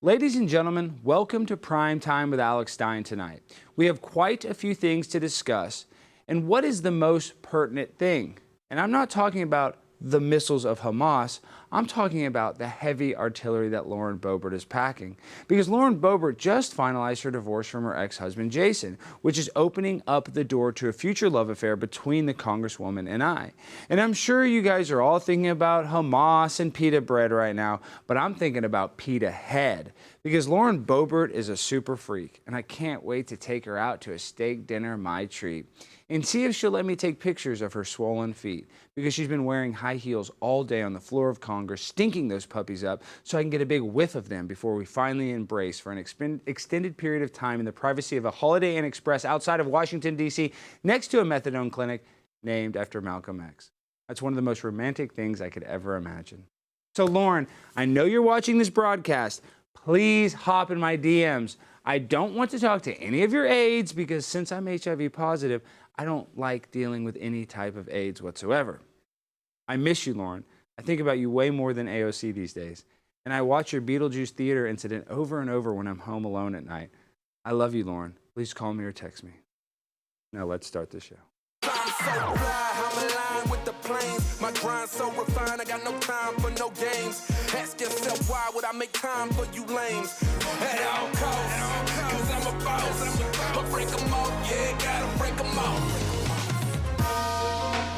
Ladies and gentlemen, welcome to Prime Time with Alex Stein tonight. We have quite a few things to discuss, and what is the most pertinent thing? And I'm not talking about the missiles of Hamas, I'm talking about the heavy artillery that Lauren Boebert is packing. Because Lauren Boebert just finalized her divorce from her ex-husband Jason, which is opening up the door to a future love affair between the Congresswoman and I. And I'm sure you guys are all thinking about Hamas and pita bread right now, but I'm thinking about pita head. Because Lauren Boebert is a super freak, and I can't wait to take her out to a steak dinner, my treat. And see if she'll let me take pictures of her swollen feet, because she's been wearing high heels all day on the floor of Congress Congress, stinking those puppies up so I can get a big whiff of them before we finally embrace for an extended period of time in the privacy of a Holiday Inn Express outside of Washington, D.C., next to a methadone clinic named after Malcolm X. That's one of the most romantic things I could ever imagine. So, Lauren, I know you're watching this broadcast. Please hop in my DMs. I don't want to talk to any of your aides because since I'm HIV positive, I don't like dealing with any type of AIDS whatsoever. I miss you, Lauren. I think about you way more than AOC these days. And I watch your Beetlejuice theater incident over and over when I'm home alone at night. I love you, Lauren. Please call me or text me. Now let's start the show. My grind so refined, I got no time for no games. Ask yourself why would I make time for you lames? At all costs, cause I'm a boss. But break them all, yeah, gotta break them all.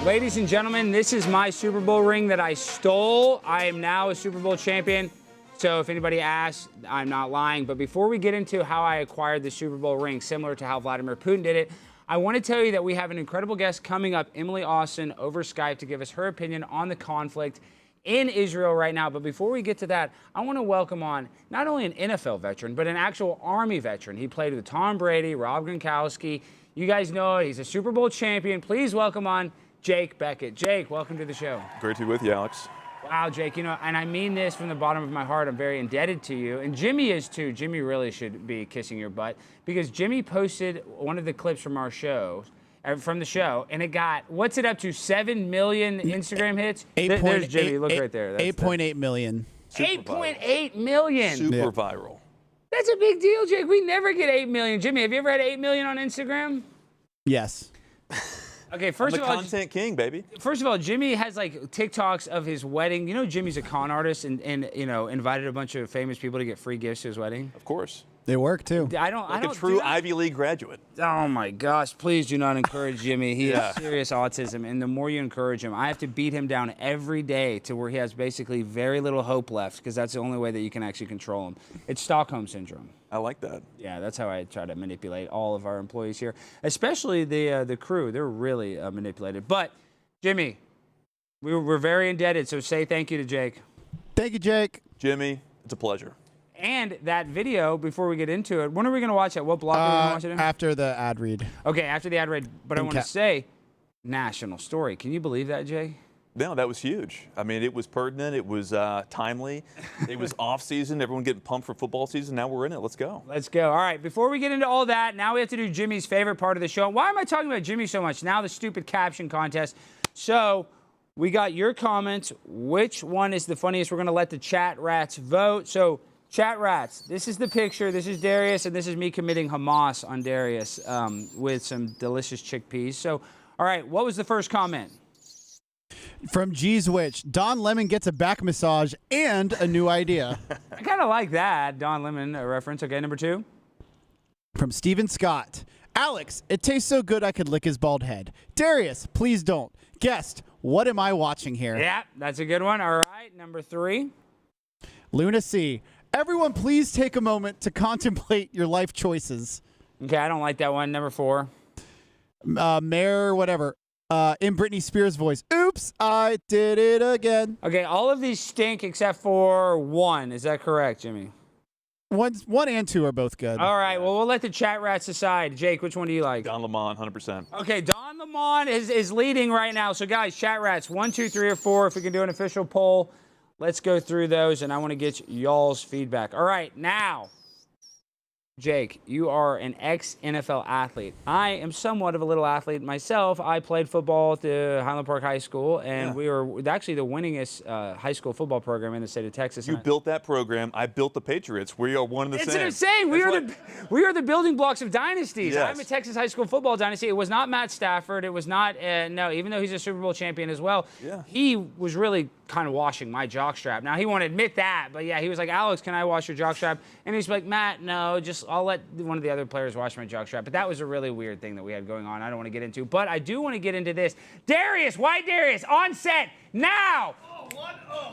Ladies and gentlemen, this is my Super Bowl ring that I stole. I am now a Super Bowl champion. So if anybody asks, I'm not lying. But before we get into how I acquired the Super Bowl ring, similar to how Vladimir Putin did it, I want to tell you that we have an incredible guest coming up, Emily Austin, over Skype to give us her opinion on the conflict in Israel right now. But before we get to that, I want to welcome on not only an NFL veteran, but an actual Army veteran. He played with Tom Brady, Rob Gronkowski. You guys know it. He's a Super Bowl champion. Please welcome on Jake Bequette. Jake, welcome to the show. Great to be with you, Alex. Wow, Jake, you know, and I mean this from the bottom of my heart. I'm very indebted to you. And Jimmy is too. Jimmy really should be kissing your butt because Jimmy posted one of the clips from our show, from the show, and it got, what's it up to, 7 million Instagram hits? There's Jimmy. Look right there. 8.8 million. 8.8 million. Super viral. That's a big deal, Jake. We never get 8 million. Jimmy, have you ever had 8 million on Instagram? Yes. Okay, first I'm of the all, content king, baby. Jimmy has like TikToks of his wedding. You know, Jimmy's a con artist and you know, invited a bunch of famous people to get free gifts to his wedding. Of course. They work too. I don't. A true Ivy League graduate. Oh my gosh! Please do not encourage Jimmy. He has serious autism, and the more you encourage him, I have to beat him down every day to where he has basically very little hope left, because that's the only way that you can actually control him. It's Stockholm syndrome. I like that. Yeah, that's how I try to manipulate all of our employees here, especially the crew. They're really manipulated. But Jimmy, we're very indebted. So say thank you to Jake. Thank you, Jake. Jimmy, it's a pleasure. And that video, before we get into it, when are we going to watch it? What block are we going to watch it in? After the ad read. Okay, after the ad read. But I want to say, national story. Can you believe that, Jay? No, that was huge. I mean, it was pertinent. It was timely. It was off season. Everyone getting pumped for football season. Now we're in it. Let's go. Let's go. All right, before we get into all that, now we have to do Jimmy's favorite part of the show. Why am I talking about Jimmy so much? Now the stupid caption contest. So we got your comments. Which one is the funniest? We're going to let the chat rats vote. So chat rats, this is the picture. This is Darius, and this is me committing Hamas on Darius with some delicious chickpeas. So, all right, what was the first comment? From G's Witch, Don Lemon gets a back massage and a new idea. I kind of like that, Don Lemon reference. Okay, number two. From Steven Scott, Alex, it tastes so good I could lick his bald head. Darius, please don't. Guest, what am I watching here? Yeah, that's a good one. All right, number three. Luna C, everyone please take a moment to contemplate your life choices. Okay, I don't like that one. Number four. Mayor, whatever. In Britney Spears' voice, oops, I did it again. Okay, all of these stink except for one. Is that correct, Jimmy? One and two are both good. All right, well, we'll let the chat rats decide. Jake, which one do you like? Don Lemon, 100%. Okay, Don Lemon is leading right now. So, guys, chat rats, 1, 2, 3, or 4. If we can do an official poll, let's go through those, and I want to get y'all's feedback. All right, now, Jake, you are an ex-NFL athlete. I am somewhat of a little athlete myself. I played football at the Highland Park High School, and we were actually the winningest high school football program in the state of Texas. You built that program. I built the Patriots. We are one and the same. It's insane. We are the building blocks of dynasties. Yes. I'm a Texas high school football dynasty. It was not Matt Stafford. It was not, no, even though he's a Super Bowl champion as well, he was really kind of washing my jockstrap. Now, he won't admit that, but yeah, he was like, Alex, can I wash your jockstrap? And he's like, Matt, no, I'll let one of the other players wash my jockstrap. But that was a really weird thing that we had going on. I don't want to get into, but I do want to get into this. Darius, White Darius, on set now.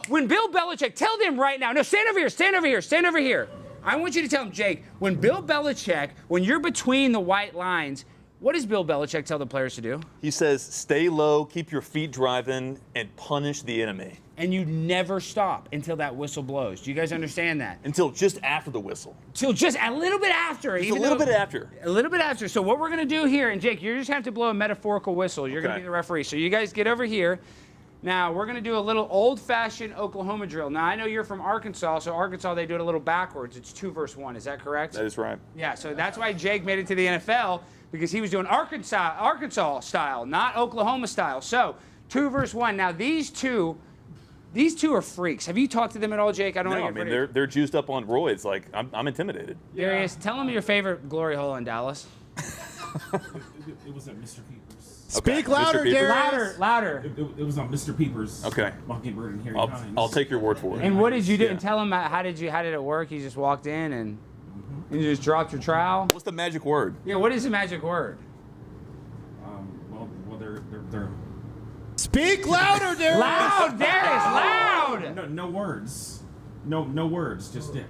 When Bill Belichick, tell them right now. No, stand over here, stand over here, stand over here. I want you to tell him, Jake, when Bill Belichick, when you're between the white lines, What does Bill Belichick tell the players to do? He says, stay low, keep your feet driving, and punish the enemy. And you never stop until that whistle blows. Do you guys understand that? Until just after the whistle. Till just a little bit after. Just a little bit after. A little bit after. So what we're going to do here, and Jake, you just have to blow a metaphorical whistle. You're going to be the referee. So you guys get over here. Now, we're going to do a little old-fashioned Oklahoma drill. Now, I know you're from Arkansas, so Arkansas, they do it a little backwards. It's 2 versus 1. Is that correct? That is right. Yeah, so that's why Jake made it to the NFL, because he was doing Arkansas style, not Oklahoma style. So 2 versus 1. Now, these two are freaks. Have you talked to them at all, Jake? No, I mean, they're juiced up on roids. Like, I'm intimidated. Darius, tell them your favorite glory hole in Dallas. It was at Mr. Peepers. Speak louder, Darius. Louder. It was on Mr. Peepers. Okay. Mockingbird and Harry Hines. I'll take your word for it. And what did you do? And tell them how did it work? You just walked in and you just dropped your trowel. What's the magic word? Yeah. What is the magic word? Well, they're Speak louder, Darius. Loud, Darius. Loud. no words. No words. Just it.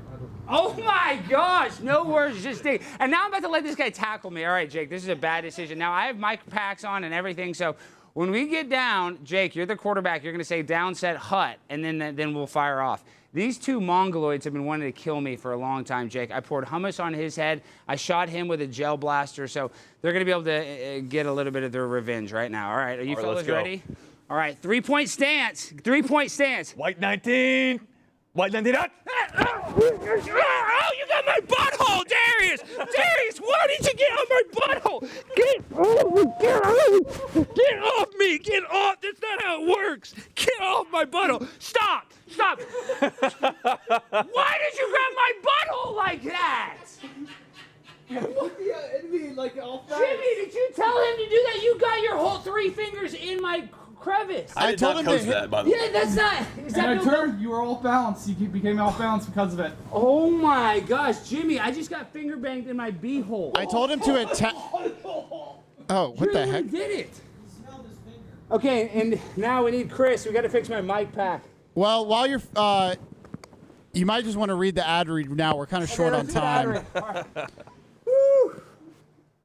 Oh my gosh, no words, just dig. And now I'm about to let this guy tackle me. All right, Jake, this is a bad decision. Now I have mic packs on and everything, so when we get down, Jake, you're the quarterback. You're going to say down, set, hut, and then we'll fire off. These two mongoloids have been wanting to kill me for a long time, Jake. I poured hummus on his head. I shot him with a gel blaster, so they're going to be able to get a little bit of their revenge right now. All right, are you fellas ready? All right, 3-point stance. 3-point stance. White 19. White 19. Oh, you got my butthole, Darius! Darius, why did you get on my butthole? Get off me! Get off! That's not how it works! Get off my butthole! Stop! Why did you grab my butthole like that? Jimmy, did you tell him to do that? You got your whole 3 fingers in my crevice. I did not coach that, by the way. Yeah, that's not. And I turned, you were off balance. You became off balance because of it. Oh my gosh, Jimmy, I just got finger banged in my beehole. I told him to attack. Oh, what the heck? Did it? Okay, and now we need Chris. We got to fix my mic pack. Well, while you're, you might just want to read the ad read now. We're kind of short on time.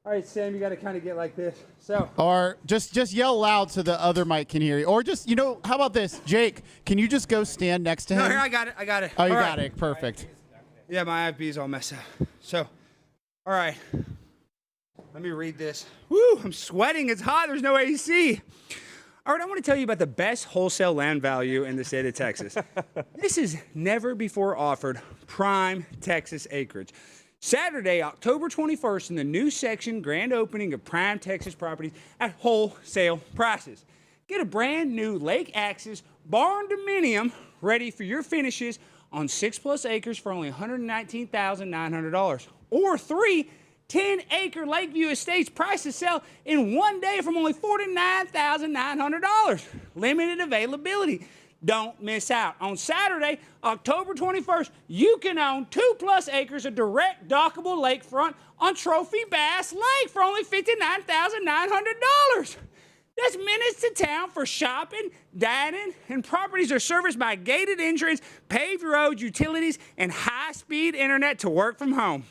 All right, Sam, you got to kind of get like this. So. Or just yell loud so the other mic can hear you. Or just, how about this? Jake, can you just go stand next to him? No, here, I got it. Oh, you got it. Perfect. Yeah, my IP's all messed up. So, all right. Let me read this. Woo, I'm sweating. It's hot. There's no AC. All right, I want to tell you about the best wholesale land value in the state of Texas. This is never before offered prime Texas acreage. Saturday, October 21st, in the new section grand opening of Prime Texas properties at wholesale prices. Get a brand new Lake Axis barn dominium ready for your finishes on 6+ acres for only $119,900. Or 3 10-acre Lakeview estates priced to sell in one day from only $49,900. Limited availability. Don't miss out. On Saturday, October 21st, you can own 2+ acres of direct dockable lakefront on Trophy Bass Lake for only $59,900. That's minutes to town for shopping, dining, and properties are serviced by gated entrance, paved roads, utilities, and high-speed internet to work from home.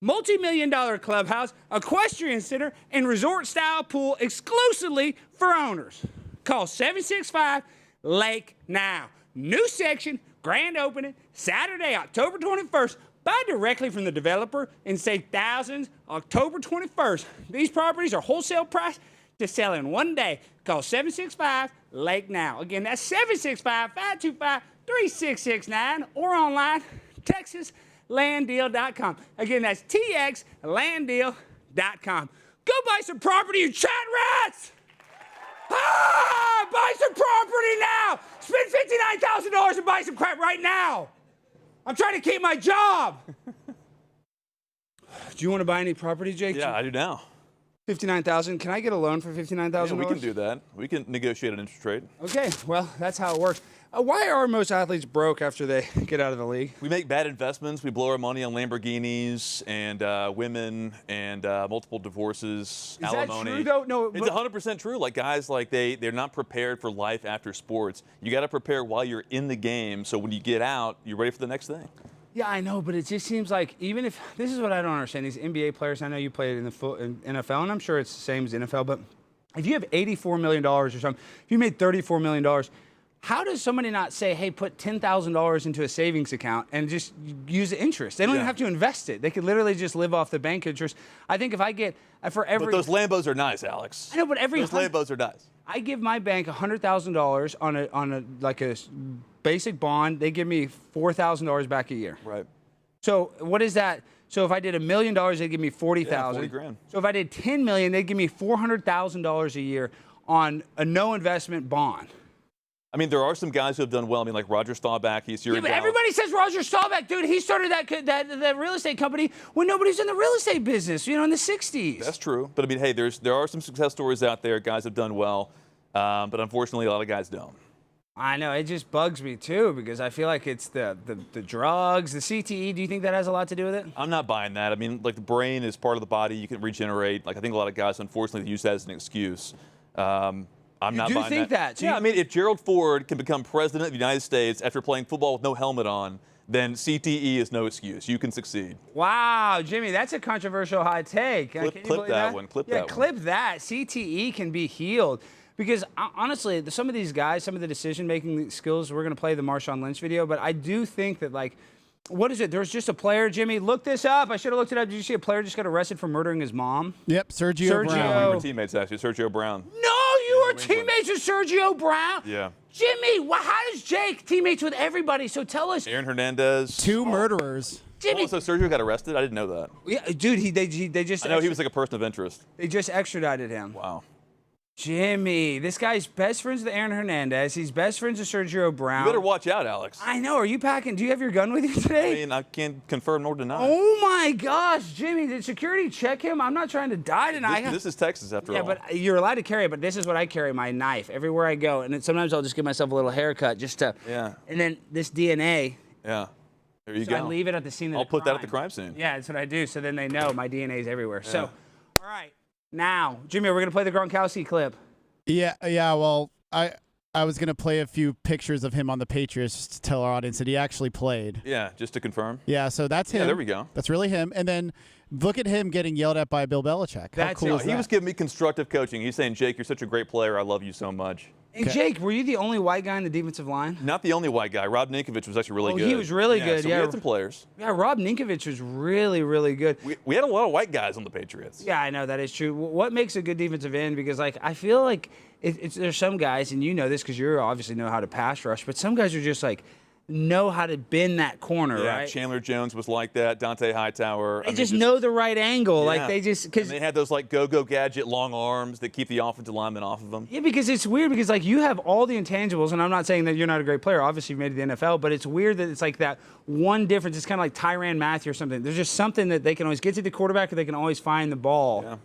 Multi-million-dollar clubhouse, equestrian center, and resort-style pool exclusively for owners. Call 765-LAKE now. New section, grand opening, Saturday, October 21st. Buy directly from the developer and save thousands October 21st. These properties are wholesale price to sell in one day. Call 765-LAKE now. Again, that's 765-525-3669 or online, TexasLandDeal.com. Again, that's TXLandDeal.com. Go buy some property, you chat rats! Buy some property now! Spend $59,000 and buy some crap right now! I'm trying to keep my job! Do you want to buy any property, Jake? Yeah, I do now. $59,000. Can I get a loan for $59,000? Yeah, we can do that. We can negotiate an interest rate. Okay, well, that's how it works. Why are most athletes broke after they get out of the league? We make bad investments. We blow our money on Lamborghinis and women and multiple divorces, alimony. Is that true, though? No, it's 100% true. Like guys, like they're not prepared for life after sports. You got to prepare while you're in the game, so when you get out, you're ready for the next thing. Yeah, I know, but it just seems like even if this is what I don't understand, these NBA players. I know you played in the NFL, and I'm sure it's the same as the NFL. But if you have $84 million or something, if you made $34 million, how does somebody not say, "Hey, put $10,000 into a savings account and just use the interest"? They don't even have to invest it. They could literally just live off the bank interest. I think if I get for every, But those Lambos are nice, Alex. I know, but every those Lambos are nice. I give my bank $100,000 on a like a basic bond. They give me $4,000 back a year. Right. So what is that? So if I did $1 million, they'd give me $40,000. Yeah, 40 grand. So if I did $10 million, they'd give me $400,000 a year on a no investment bond. I mean, there are some guys who have done well. I mean, like Roger Staubach. He's here. Yeah, but everybody says Roger Staubach, dude. He started that real estate company when nobody's in the real estate business. You know, in the '60s. That's true. But I mean, hey, there are some success stories out there. Guys have done well, but unfortunately, a lot of guys don't. I know, it just bugs me too because I feel like it's the drugs, the CTE. Do you think that has a lot to do with it? I'm not buying that. I mean, like the brain is part of the body. You can regenerate. Like I think a lot of guys, unfortunately, use that as an excuse. I'm not do buying think that? So yeah, I mean, if Gerald Ford can become president of the United States after playing football with no helmet on, then CTE is no excuse. You can succeed. Wow, Jimmy, that's a controversial hot take. Can you Clip believe that one. Clip that one. Clip that. CTE can be healed. Because honestly, some of these guys, some of the decision-making skills, we're going to play the Marshawn Lynch video, but I do think that, like, what is it? There was just a player, Jimmy. Look this up. I should have looked it up. Did you see a player just got arrested for murdering his mom? Yep, Sergio We Brown. were teammates, actually. Sergio Brown. No, you were teammates with Sergio Brown? Yeah. Jimmy, how does Jake teammates with everybody? So tell us. Aaron Hernandez. Two murderers. Jimmy. Oh, so Sergio got arrested? I didn't know that. Yeah, dude, they just. I know he was like a person of interest. They just extradited him. Wow. Jimmy, this guy's best friends with Aaron Hernandez. He's best friends with Sergio Brown. You better watch out, Alex. I know. Are you packing? Do you have your gun with you I today? mean, I can't confirm nor deny. Oh my gosh, Jimmy! Did security check him? I'm not trying to die tonight. This is Texas, after all. Yeah, but you're allowed to carry it. But this is what I carry: my knife everywhere I go. And then sometimes I'll just give myself a little haircut just to. Yeah. And then this DNA. Yeah. There you So go. I leave it at the scene of the I'll put crime. that at the crime scene. Yeah, that's what I do. So then they know my DNA is everywhere. So, all right, now, Jimmy, we're gonna play the Gronkowski clip. Yeah. Well, I was gonna play a few pictures of him on the Patriots just to tell our audience that he actually played. Yeah, just to confirm. Yeah, so that's him. Yeah, there we go. That's really him. And then look at him getting yelled at by Bill Belichick. How That's cool it. is He that? was giving me constructive coaching. He's saying, Jake, you're such a great player. I love you so much. And Jake, were you the only white guy in the defensive line? Not the only white guy. Rob Ninkovich was actually really Oh, good. he was really good, So yeah. we had some players. Yeah, Rob Ninkovich was really, really good. We had a lot of white guys on the Patriots. Yeah, I know that is true. What makes a good defensive end? Because like I feel like there's some guys, and you know this because you obviously know how to pass rush, but some guys are just like know how to bend that corner, Yeah, right? Chandler Jones was like that. Dante Hightower. They just know the right angle. Yeah. Like they just because And they had those like go-go gadget long arms that keep the offensive lineman off of them. yeah, because it's weird because like you have all the intangibles, and I'm not saying that you're not a great player. Obviously, you made it to the NFL, but it's weird that it's like that one difference. It's kind of like Tyrann Mathieu or something. There's just something that they can always get to the quarterback, or they can always find the ball. Yeah.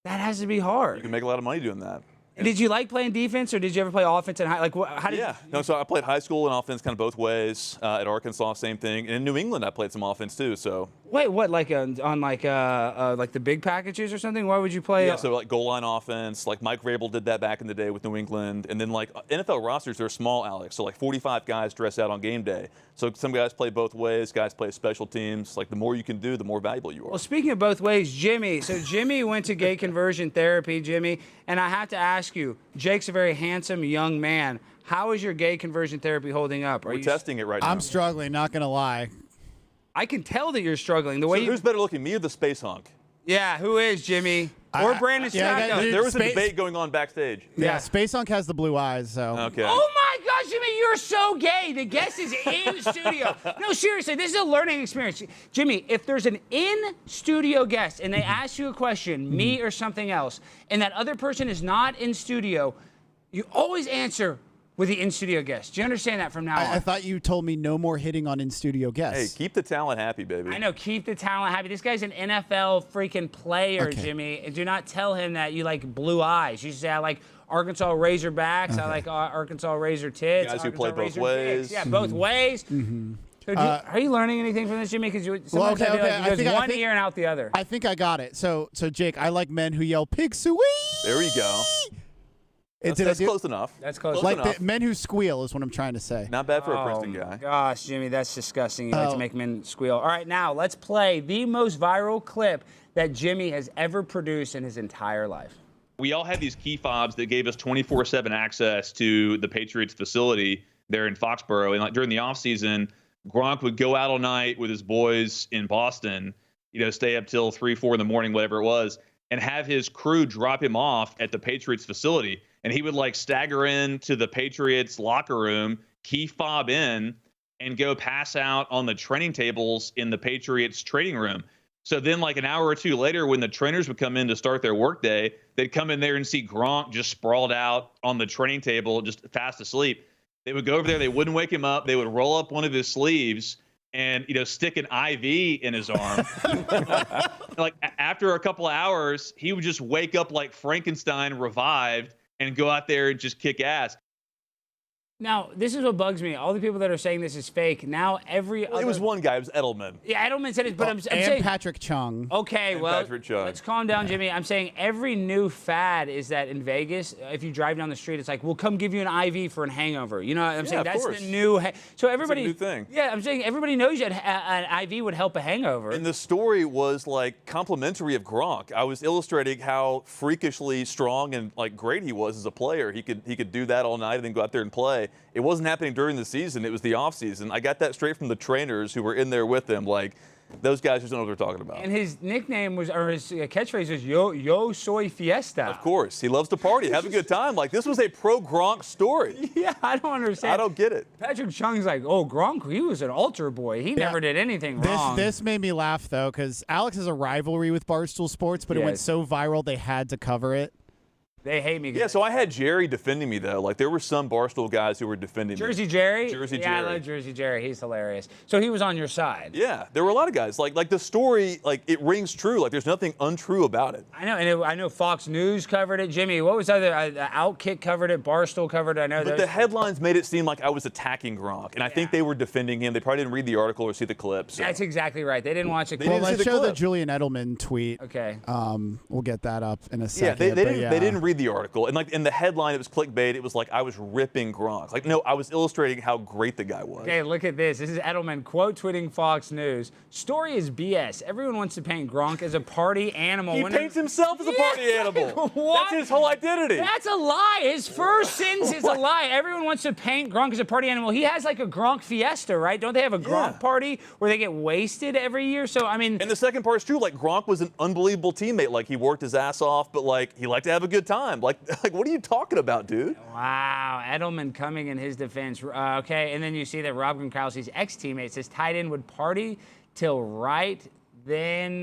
That has to be hard. You can make a lot of money doing that. And did you like playing defense, or did you ever play offense? And how did Yeah. No, so I played high school and offense kind of both ways. At Arkansas, same thing. And in New England, I played some offense too. So Wait, what? Like on like the big packages or something? Why would you play? yeah, so like goal line offense. Like Mike Vrabel did that back in the day with New England. And then like NFL rosters are small, Alex. So like 45 guys dress out on game day. So some guys play both ways. Guys play special teams. Like the more you can do, the more valuable you are. Well, speaking of both ways, Jimmy. So Jimmy went to gay conversion therapy, Jimmy. And I have to ask you, Jake's a very handsome young man. How is your gay conversion therapy holding up? We're testing it right now. I'm struggling, not gonna lie. I can tell that you're struggling. The way So you. who's better looking, me or the space hunk? Yeah, who is Jimmy? Or Brandon yeah, I got- Stracco? dude, There was a Space- debate going on backstage. Yeah, Space Hunk has the blue eyes, so. Okay. Oh my gosh, Jimmy, you're so gay. The guest is in studio. No, seriously, this is a learning experience. Jimmy, if there's an in-studio guest and they ask you a question, me or something else, and that other person is not in studio, you always answer with the in-studio guest. Do you understand that from now on? I thought you told me no more hitting on in-studio Hey, guests. keep the talent happy, baby. I know, keep the talent happy. This guy's an NFL freaking player, Okay. Jimmy. And do not tell him that you like blue eyes. You should say, I like Arkansas Razorbacks. I like Arkansas Razor Tits. Guys who Arkansas play both Razor ways. Dicks. Yeah, both ways. So are you learning anything from this, Jimmy? Because sometimes okay, I feel okay. like he goes I one think- ear and out the other. I think I got it. So Jake, I like men who yell "pig sweet." There you go. That's close enough. That's close Like enough. the men who squeal is what I'm trying to say. Not bad for a Princeton guy. Gosh, Jimmy, that's disgusting. You like to make men squeal. All right, now let's play the most viral clip that Jimmy has ever produced in his entire life. We all had these key fobs that gave us 24/7 access to the Patriots facility there in Foxborough. And like during the offseason, Gronk would go out all night with his boys in Boston, stay up till 3, 4 in the morning, whatever it was, and have his crew drop him off at the Patriots facility. And he would like stagger into the Patriots locker room, key fob in, and go pass out on the training tables in the Patriots training room. So then like an hour or two later, when the trainers would come in to start their workday, they'd come in there and see Gronk just sprawled out on the training table, just fast asleep. They would go over there. They wouldn't wake him up. They would roll up one of his sleeves and, stick an IV in his arm. Like after a couple of hours, he would just wake up like Frankenstein revived and go out there and just kick ass. Now, this is what bugs me. All the people that are saying this is fake, now every other... It was one guy. It was Edelman. Yeah, Edelman said it, but I'm and saying... Patrick Chung. Okay, And well, Patrick Chung. let's calm down, Jimmy. I'm saying every new fad is that in Vegas, if you drive down the street, it's like, we'll come give you an IV for a hangover. You know what I'm saying? of That's course. the new... So everybody... new thing. Yeah, I'm saying everybody knows that an IV would help a hangover. And the story was like complimentary of Gronk. I was illustrating how freakishly strong and like great he was as a player. He could do that all night and then go out there and play. It wasn't happening during the season. It was the off season. I got that straight from the trainers who were in there with him. Like, those guys just don't know what they're talking about. And his nickname was, or his catchphrase was, yo soy fiesta. Of course. He loves to party, have a good time. Like, this was a pro-Gronk story. Yeah, I don't understand. I don't get it. Patrick Chung's like, oh, Gronk, he was an altar boy. He never did anything wrong. This made me laugh, though, because Alex has a rivalry with Barstool Sports, but it went Yes. so viral they had to cover it. They hate me. Yeah, so I had Jerry defending me, though. Like, there were some Barstool guys who were defending Jersey me. Jerry? Jersey Yeah, I Jerry. love Jersey Jerry. He's hilarious. So he was on your side. Yeah, there were a lot of guys. Like the story, like, it rings true. Like, there's nothing untrue about it. I know, and I know Fox News covered it. Jimmy, what was other? Outkick covered it. Barstool covered it. I know. But the headlines made it seem like I was attacking Gronk, and I think they were defending him. They probably didn't read the article or see the clip. So. That's exactly right. They didn't watch it. didn't Well, see let's the show the clip. Julian Edelman tweet. Okay. We'll get that up in a Yeah, second. they didn't read the article, and like in the headline, it was clickbait. It was like I was ripping Gronk. Like, no, I was illustrating how great the guy was. Okay, look at this. This is Edelman quote tweeting Fox News. Story is BS. Everyone wants to paint Gronk as a party animal. He paints himself as a party animal. What? That's his whole identity. That's a lie. His first sentence is a lie. Everyone wants to paint Gronk as a party animal. He has like a Gronk fiesta, right? Don't they have a Gronk party where they get wasted every year? So, I mean... And the second part is true. Like, Gronk was an unbelievable teammate. Like, he worked his ass off, but like he liked to have a good time. Like what are you talking about, dude? Wow, Edelman coming in his defense. Okay, and then you see that Rob Gronkowski's ex-teammate says tight end would party till right then.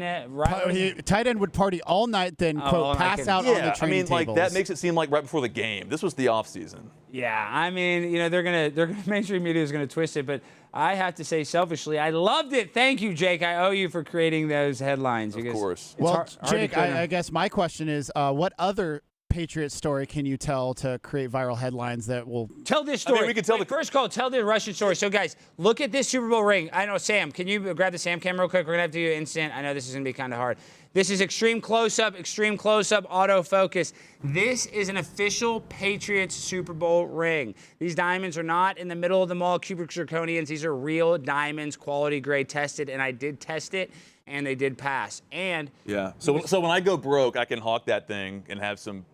Tight end would party all night, then, all quote, night, pass out on the Yeah, I training mean, like tables. that makes it seem like right before the game. This was the offseason. Yeah, I mean, they're gonna mainstream media is gonna twist it, but I have to say selfishly, I loved it. Thank you, Jake. I owe you for creating those headlines. Of course. Well, hard to Jake, kind of- I guess my question is, what other Patriots story can you tell to create viral headlines that will... Tell this story. we can tell Wait, first call. Tell the Russian story. So, guys, look at this Super Bowl ring. I know, Sam. Can you grab the Sam cam real quick? We're gonna have to do an instant. I know this is gonna be kind of hard. This is extreme close-up, autofocus. This is an official Patriots Super Bowl ring. These diamonds are not in the middle of the mall, cubic zirconians. These are real diamonds, quality grade, tested, and I did test it, and they did pass. And Yeah. So when I go broke, I can hawk that thing and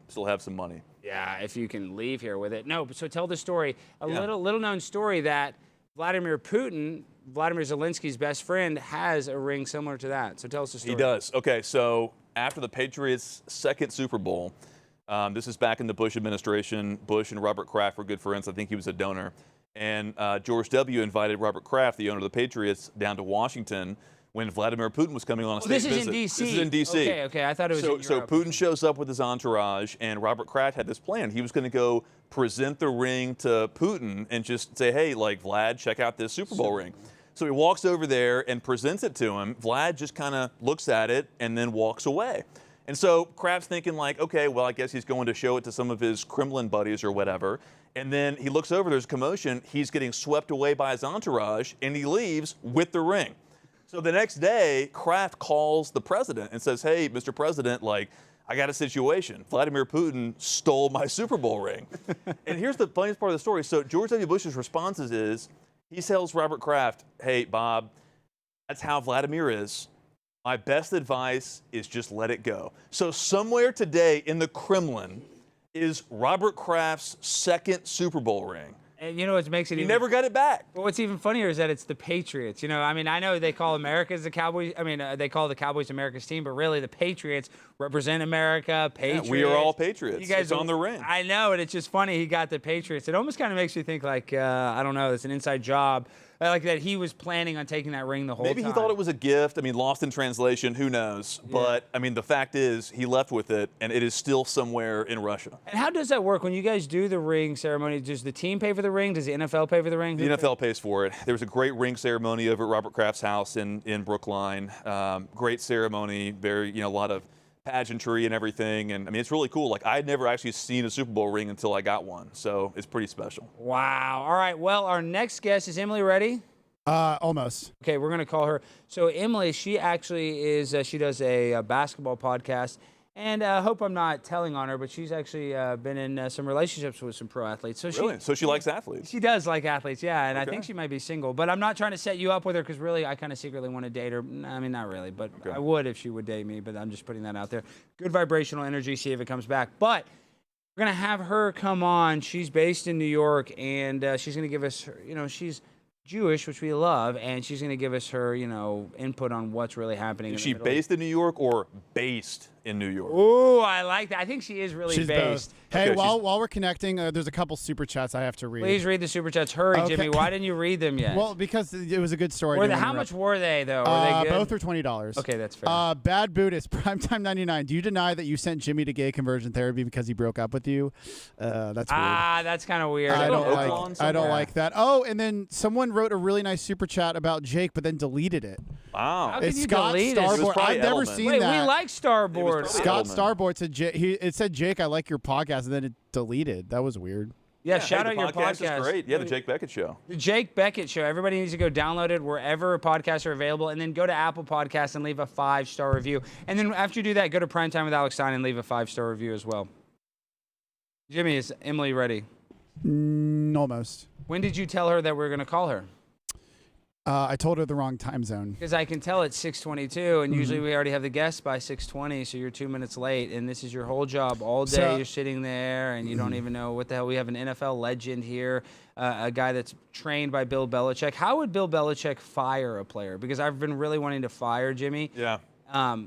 still have some money. yeah, if you can leave here with it. No, so tell the story. A little known story that Vladimir Putin, Vladimir Zelensky's best friend, has a ring similar to that. So tell us the story. He does. Okay, so after the Patriots' second Super Bowl, this is back in the Bush administration. Bush and Robert Kraft were good friends. I think he was a donor. And George W. invited Robert Kraft, the owner of the Patriots, down to Washington when Vladimir Putin was coming on a state This visit. is in D.C. This is in D.C. Okay. I thought it was in So Europe. Putin shows up with his entourage, and Robert Kraft had this plan. He was going to go present the ring to Putin and just say, hey, like, Vlad, check out this Super Bowl ring. So he walks over there and presents it to him. Vlad just kind of looks at it and then walks away. And so Kraft's thinking like, okay, well, I guess he's going to show it to some of his Kremlin buddies or whatever. And then he looks over, there's a commotion. He's getting swept away by his entourage, and he leaves with the ring. So the next day, Kraft calls the president and says, hey, Mr. President, like, I got a situation. Vladimir Putin stole my Super Bowl ring. And here's the funniest part of the story. So George W. Bush's responses is, he tells Robert Kraft, hey, Bob, that's how Vladimir is. My best advice is just let it go. So somewhere today in the Kremlin is Robert Kraft's second Super Bowl ring. And you know what makes it He even... never got it back. But what's even funnier is that it's the Patriots. You know, I mean, I know they call America's the Cowboys. I mean, they call the Cowboys America's team, but really the Patriots represent America. Patriots. Yeah, we are all Patriots. You guys it's on the ring. I know, and it's just funny he got the Patriots. It almost kind of makes me think like, I don't know, it's an inside job. Like that he was planning on taking that ring the whole time. Maybe he thought it was a gift. I mean, lost in translation, who knows? Yeah. But, I mean, the fact is he left with it, and it is still somewhere in Russia. And how does that work? When you guys do the ring ceremony, does the team pay for the ring? Does the NFL pay for the ring? The NFL pays for it. There was a great ring ceremony over at Robert Kraft's house in Brookline. Great ceremony, very, a lot of pageantry and everything. And I mean, it's really cool. Like, I had never actually seen a Super Bowl ring until I got one. So it's pretty special. Wow. All right. Well, our next guest is Emily ready? Almost. Okay, we're going to call her. So Emily, she actually is, she does a basketball podcast. And I hope I'm not telling on her, but she's actually been in some relationships with some pro athletes. So really? So she likes athletes? She does like athletes, yeah. And okay. I think she might be single. But I'm not trying to set you up with her because really I kind of secretly want to date her. I mean, not really, but okay. I would if she would date me. But I'm just putting that out there. Good vibrational energy, see if it comes back. But we're going to have her come on. She's based in New York, and she's going to give us, she's Jewish, which we love, and she's going to give us her, input on what's really happening. Is she based in New York or based in New York? Ooh, I like that. I think she is really based. Both. Hey, okay, while we're connecting, there's a couple super chats I have to read. Please read the super chats. Hurry, okay. Jimmy. Why didn't you read them yet? Well, because it was a good story. How much were they, though? Were they good? Both are $20. Okay, that's fair. Bad Buddhist, Primetime 99. Do you deny that you sent Jimmy to gay conversion therapy because he broke up with you? That's weird. That's kind of weird. I don't like that. Oh, and then someone wrote a really nice super chat about Jake, but then deleted it. Wow. How can it's you Scott delete Starboard. I've never seen Wait, that. we like Starboard. Scott Starboard said, it said, Jake, I like your podcast, and then it deleted. That was weird. Yeah, shout out your podcast. podcast. Is great. Yeah, the Jake Bequette Show. The Jake Bequette Show. Everybody needs to go download it wherever podcasts are available, and then go to Apple Podcasts and leave a 5-star review. And then after you do that, go to Primetime with Alex Stein and leave a 5-star review as well. Jimmy, is Emily ready? Almost. When did you tell her that we were going to call her? I told her the wrong time zone. Because I can tell it's 6:22, and usually we already have the guest by 6:20, so you're 2 minutes late, and this is your whole job. All day you're sitting there, and you don't even know what the hell. We have an NFL legend here, a guy that's trained by Bill Belichick. How would Bill Belichick fire a player? Because I've been really wanting to fire Jimmy. Yeah.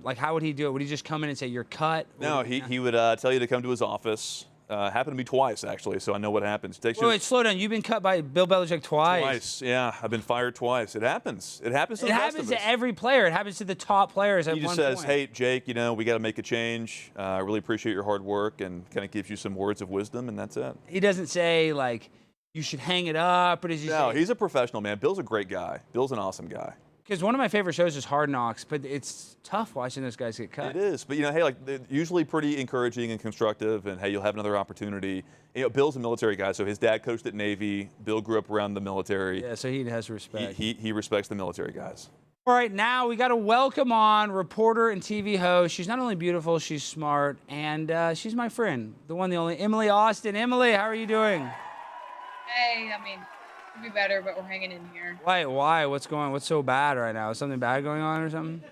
Like, how would he do it? Would he just come in and say, you're cut? No, he would tell you to come to his office. Happened to me twice, actually, so I know what happens. Wait, slow down. You've been cut by Bill Belichick twice. Twice, yeah. I've been fired twice. It happens. It happens to the best of us. It happens to every player. It happens to the top players at one point. He just says, hey, Jake, we got to make a change. I really appreciate your hard work, and kind of gives you some words of wisdom, and that's it. He doesn't say, like, you should hang it up, or does he No, say... he's a professional, man. Bill's a great guy. Bill's an awesome guy. Because one of my favorite shows is Hard Knocks, but it's tough watching those guys get cut. It is, but hey, they're usually pretty encouraging and constructive, and hey, you'll have another opportunity. Bill's a military guy, so his dad coached at Navy. Bill grew up around the military. Yeah, so he has respect. He respects the military guys. All right, now we got to welcome on reporter and TV host. She's not only beautiful, she's smart, and she's my friend, the one, the only, Emily Austin. Emily, how are you doing? Hey, could be better, but we're hanging in here. Why? What's so bad right now? Is something bad going on or something?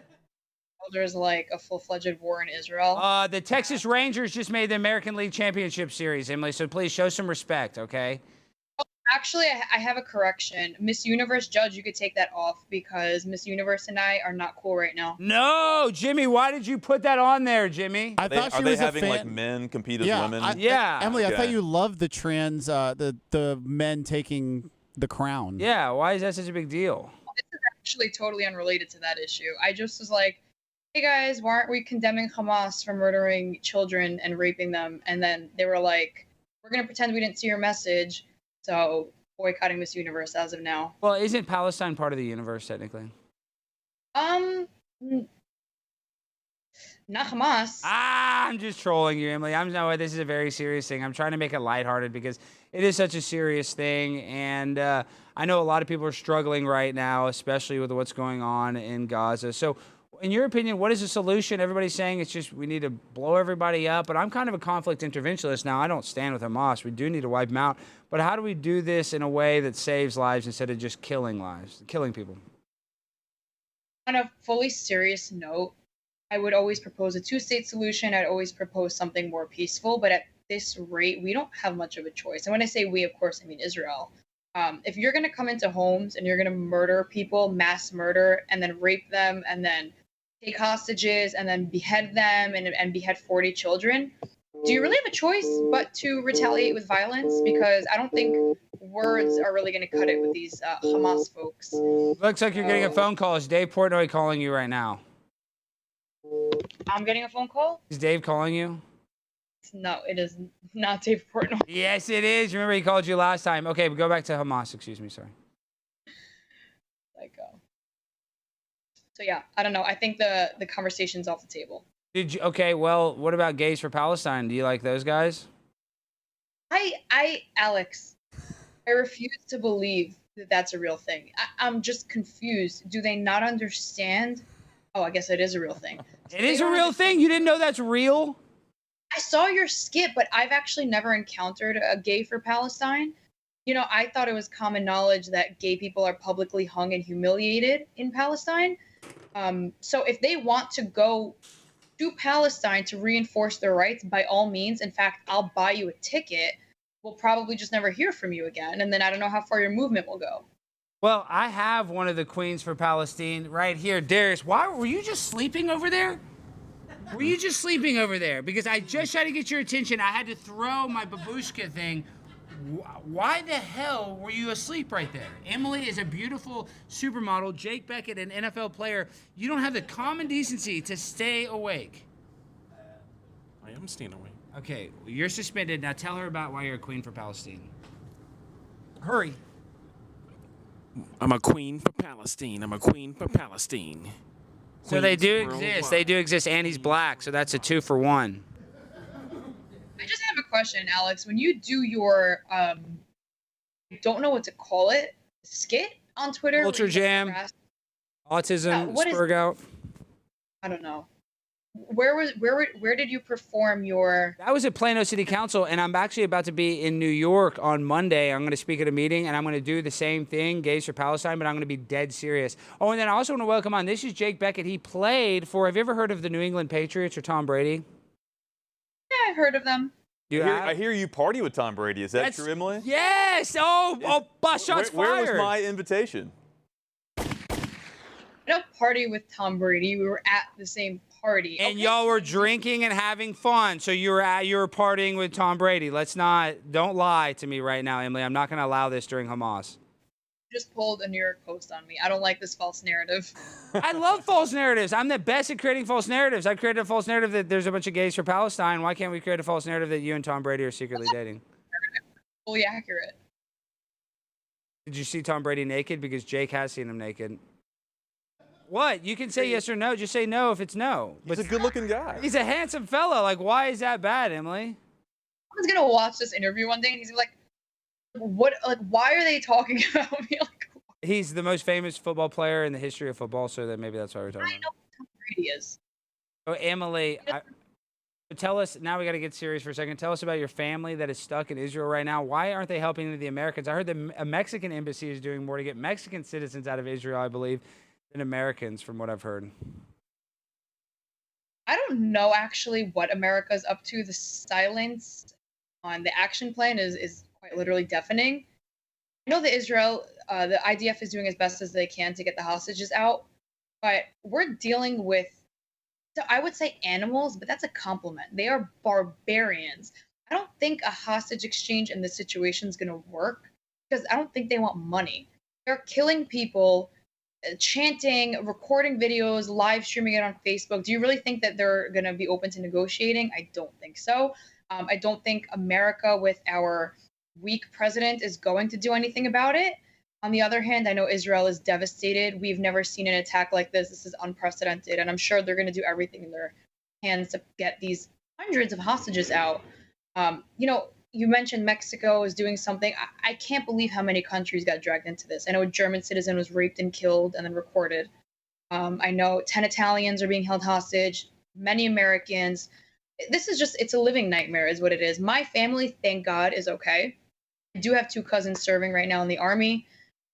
There's like a full-fledged war in Israel. The Texas Rangers just made the American League Championship Series, Emily, so please show some respect, okay? Actually, I have a correction. Miss Universe judge, you could take that off because Miss Universe and I are not cool right now. No, Jimmy, why did you put that on there, Jimmy? I thought she was a fan. Are they having like men compete as women? Emily, okay. I thought you loved the trans, the men taking the crown. Yeah, why is that such a big deal? This is actually totally unrelated to that issue. I just was like, hey guys, why aren't we condemning Hamas for murdering children and raping them? And then they were like, we're going to pretend we didn't see your message. So boycotting Miss Universe as of now. Well, isn't Palestine part of the universe technically? Not Hamas. I'm just trolling you, Emily. This is a very serious thing. I'm trying to make it lighthearted because it is such a serious thing, and I know a lot of people are struggling right now, especially with what's going on in Gaza. So In your opinion, what is the solution? Everybody's saying it's just we need to blow everybody up, but I'm kind of a conflict interventionist now. I don't stand with Hamas. We do need to wipe them out, but how do we do this in a way that saves lives instead of just killing people? On a fully serious note, I would always propose a two-state solution. I'd always propose something more peaceful, but at this rate, we don't have much of a choice. And when I say we, of course, I mean Israel. If you're going to come into homes and you're going to murder people, mass murder, and then rape them, and then take hostages, and then behead them, and behead 40 children, do you really have a choice but to retaliate with violence? Because I don't think words are really going to cut it with these Hamas folks. Looks like you're getting a phone call. Is Dave Portnoy calling you right now? I'm getting a phone call? Is Dave calling you? No, it is not Dave Portnoy. Yes, it is. Remember he called you last time. Okay, but go back to Hamas. Excuse me, sorry. So yeah, I don't know. I think the conversation's off the table. Okay, well, what about Gays for Palestine? Do you like those guys? Alex, I refuse to believe that that's a real thing. I'm just confused. Do they not understand? Oh, I guess it is a real thing. It is a real thing? You didn't know that's real? I saw your skit, but I've actually never encountered a Gay for Palestine. You know, I thought it was common knowledge that gay people are publicly hung and humiliated in Palestine. So if they want to go to Palestine to reinforce their rights, by all means. In fact, I'll buy you a ticket. We'll probably just never hear from you again. And then I don't know how far your movement will go. Well, I have one of the queens for Palestine right here. Darius, why were you just sleeping over there? Were you just sleeping over there? Because I just tried to get your attention. I had to throw my babushka thing. Why the hell were you asleep right there? Emily is a beautiful supermodel. Jake Bequette, an NFL player. You don't have the common decency to stay awake. I am staying awake. Okay, well, you're suspended. Now tell her about why you're a queen for Palestine. Hurry. I'm a queen for Palestine. I'm a queen for Palestine. So they do Queens exist. worldwide. They do exist. And he's black, so that's a 2-for-1. I just have a question, Alex. When you do your, I don't know what to call it, skit on Twitter. Culture Jam, Autism, what is- Spurg Out. I don't know. Where did you perform your? That was at Plano City Council, and I'm actually about to be in New York on Monday. I'm going to speak at a meeting, and I'm going to do the same thing, Gays for Palestine, but I'm going to be dead serious. Oh, and then I also want to welcome on, this is Jake Bequette. He played for, have you ever heard of the New England Patriots or Tom Brady? Yeah, I've heard of them. I hear you party with Tom Brady. Is that That's true, Emily? Yes! Oh, bus shots Where fired. was my invitation? I don't party with Tom Brady. We were at the same party. And Okay. y'all were drinking and having fun, so you were partying with Tom Brady. Don't lie to me right now, Emily. I'm not going to allow this during Hamas. Just pulled a New York Post on me. I don't like this false narrative. I love false narratives. I'm the best at creating false narratives. I created a false narrative that there's a bunch of gays for Palestine. Why can't we create a false narrative that you and Tom Brady are secretly dating? Fully accurate. Did you see Tom Brady naked? Because Jake has seen him naked. What? You can say yes or no. Just say no if it's no. He's a good-looking guy. He's a handsome fella. Like, why is that bad, Emily? Someone's gonna watch this interview one day and he's gonna be like, "What? Like, why are they talking about me?" Like, He's the most famous football player in the history of football, so that maybe that's why we're talking I about. know who Tom Brady is. Oh, Emily, tell us, now we got to get serious for a second. Tell us about your family that is stuck in Israel right now. Why aren't they helping the Americans? I heard a Mexican embassy is doing more to get Mexican citizens out of Israel, I believe, than Americans, from what I've heard. I don't know actually what America's up to. The silence on the action plan is quite literally deafening. I know that the IDF is doing as best as they can to get the hostages out, but we're dealing with, so I would say animals, but that's a compliment. They are barbarians. I don't think a hostage exchange in this situation is going to work because I don't think they want money. They're killing people, chanting, recording videos, live streaming it on Facebook. Do you really think that they're going to be open to negotiating? I don't think so. I don't think America, with our weak president, is going to do anything about it. On the other hand, I know Israel is devastated. We've never seen an attack like this. This is unprecedented, and I'm sure they're going to do everything in their hands to get these hundreds of hostages out. You mentioned Mexico is doing something. I can't believe how many countries got dragged into this. I know a German citizen was raped and killed and then recorded. I know 10 Italians are being held hostage, many Americans. This is just, it's a living nightmare is what it is. My family, thank God, is okay. I do have 2 cousins serving right now in the army.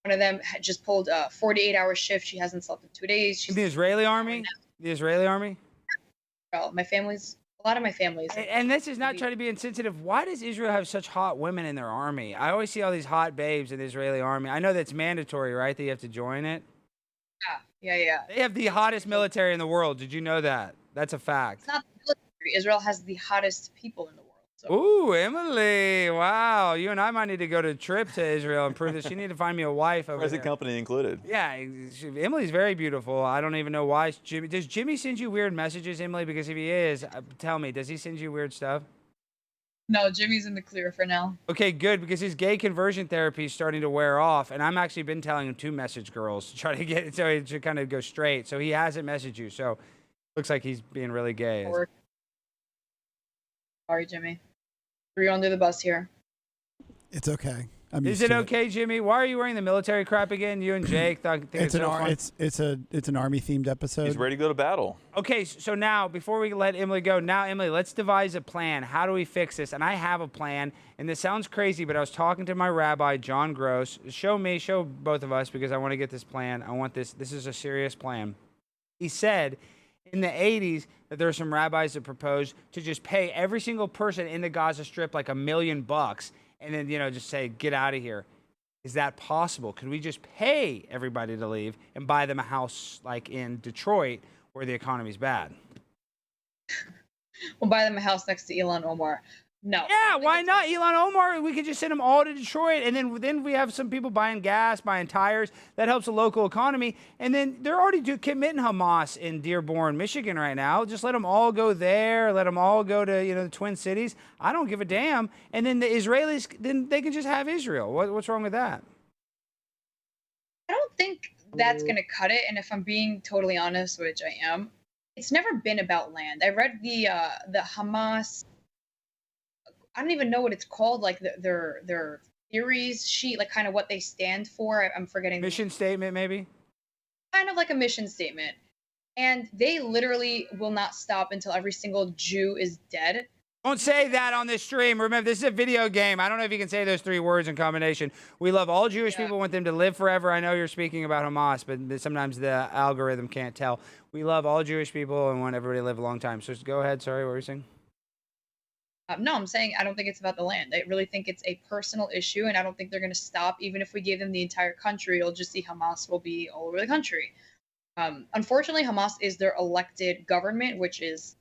One of them had just pulled a 48-hour shift. She hasn't slept in 2 days. She's The Israeli army? The Israeli army? My family's, a lot of my family's. And this is not trying to be insensitive. Why does Israel have such hot women in their army? I always see all these hot babes in the Israeli army. I know that's mandatory, right? That you have to join it. Yeah. They have the hottest military in the world. Did you know that? That's a fact. It's not the military. Israel has the hottest people in the world. So. Ooh, Emily. Wow. You and I might need to go to a trip to Israel and prove this. You need to find me a wife over Present there. company included. Yeah, Emily's very beautiful. I don't even know why. Does Jimmy send you weird messages, Emily? Because if he is, tell me, does he send you weird stuff? No, Jimmy's in the clear for now. Okay, good, because his gay conversion therapy is starting to wear off, and I'm actually been telling him to message girls to try to get it so it should kind of go straight. So he hasn't messaged you, so looks like he's being really gay. Sorry, Jimmy. Threw you under the bus here. It's okay. Is it okay, Jimmy? Why are you wearing the military crap again? You and Jake think it's so fun? It's an army themed episode. He's ready to go to battle. Okay, so now before we let Emily go, Emily, let's devise a plan. How do we fix this? And I have a plan, and this sounds crazy, but I was talking to my rabbi, John Gross. Show both of us, because I want to get this plan. I want this. This is a serious plan. He said in the 80s that there are some rabbis that proposed to just pay every single person in the Gaza Strip like $1 million, and then, just say, get out of here. Is that possible? Could we just pay everybody to leave and buy them a house like in Detroit where the economy's bad? We'll buy them a house next to Elon Omar. No. Yeah, why not? Elon Omar, we could just send them all to Detroit, and then we have some people buying gas, buying tires. That helps the local economy. And then they're already committing Hamas in Dearborn, Michigan right now. Just let them all go there. Let them all go to the Twin Cities. I don't give a damn. And then the Israelis, then they can just have Israel. What's wrong with that? I don't think that's going to cut it. And if I'm being totally honest, which I am, it's never been about land. I read the Hamas. I don't even know what it's called, like their theories sheet, like kind of what they stand for. I'm forgetting. Mission statement, maybe? Kind of like a mission statement. And they literally will not stop until every single Jew is dead. Don't say that on this stream. Remember, this is a video game. I don't know if you can say those 3 words in combination. We love all Jewish people, want them to live forever. I know you're speaking about Hamas, but sometimes the algorithm can't tell. We love all Jewish people and want everybody to live a long time. So go ahead. Sorry, what were you saying? No, I'm saying I don't think it's about the land. I really think it's a personal issue, and I don't think they're going to stop. Even if we gave them the entire country, you'll just see Hamas will be all over the country. Unfortunately, Hamas is their elected government, which is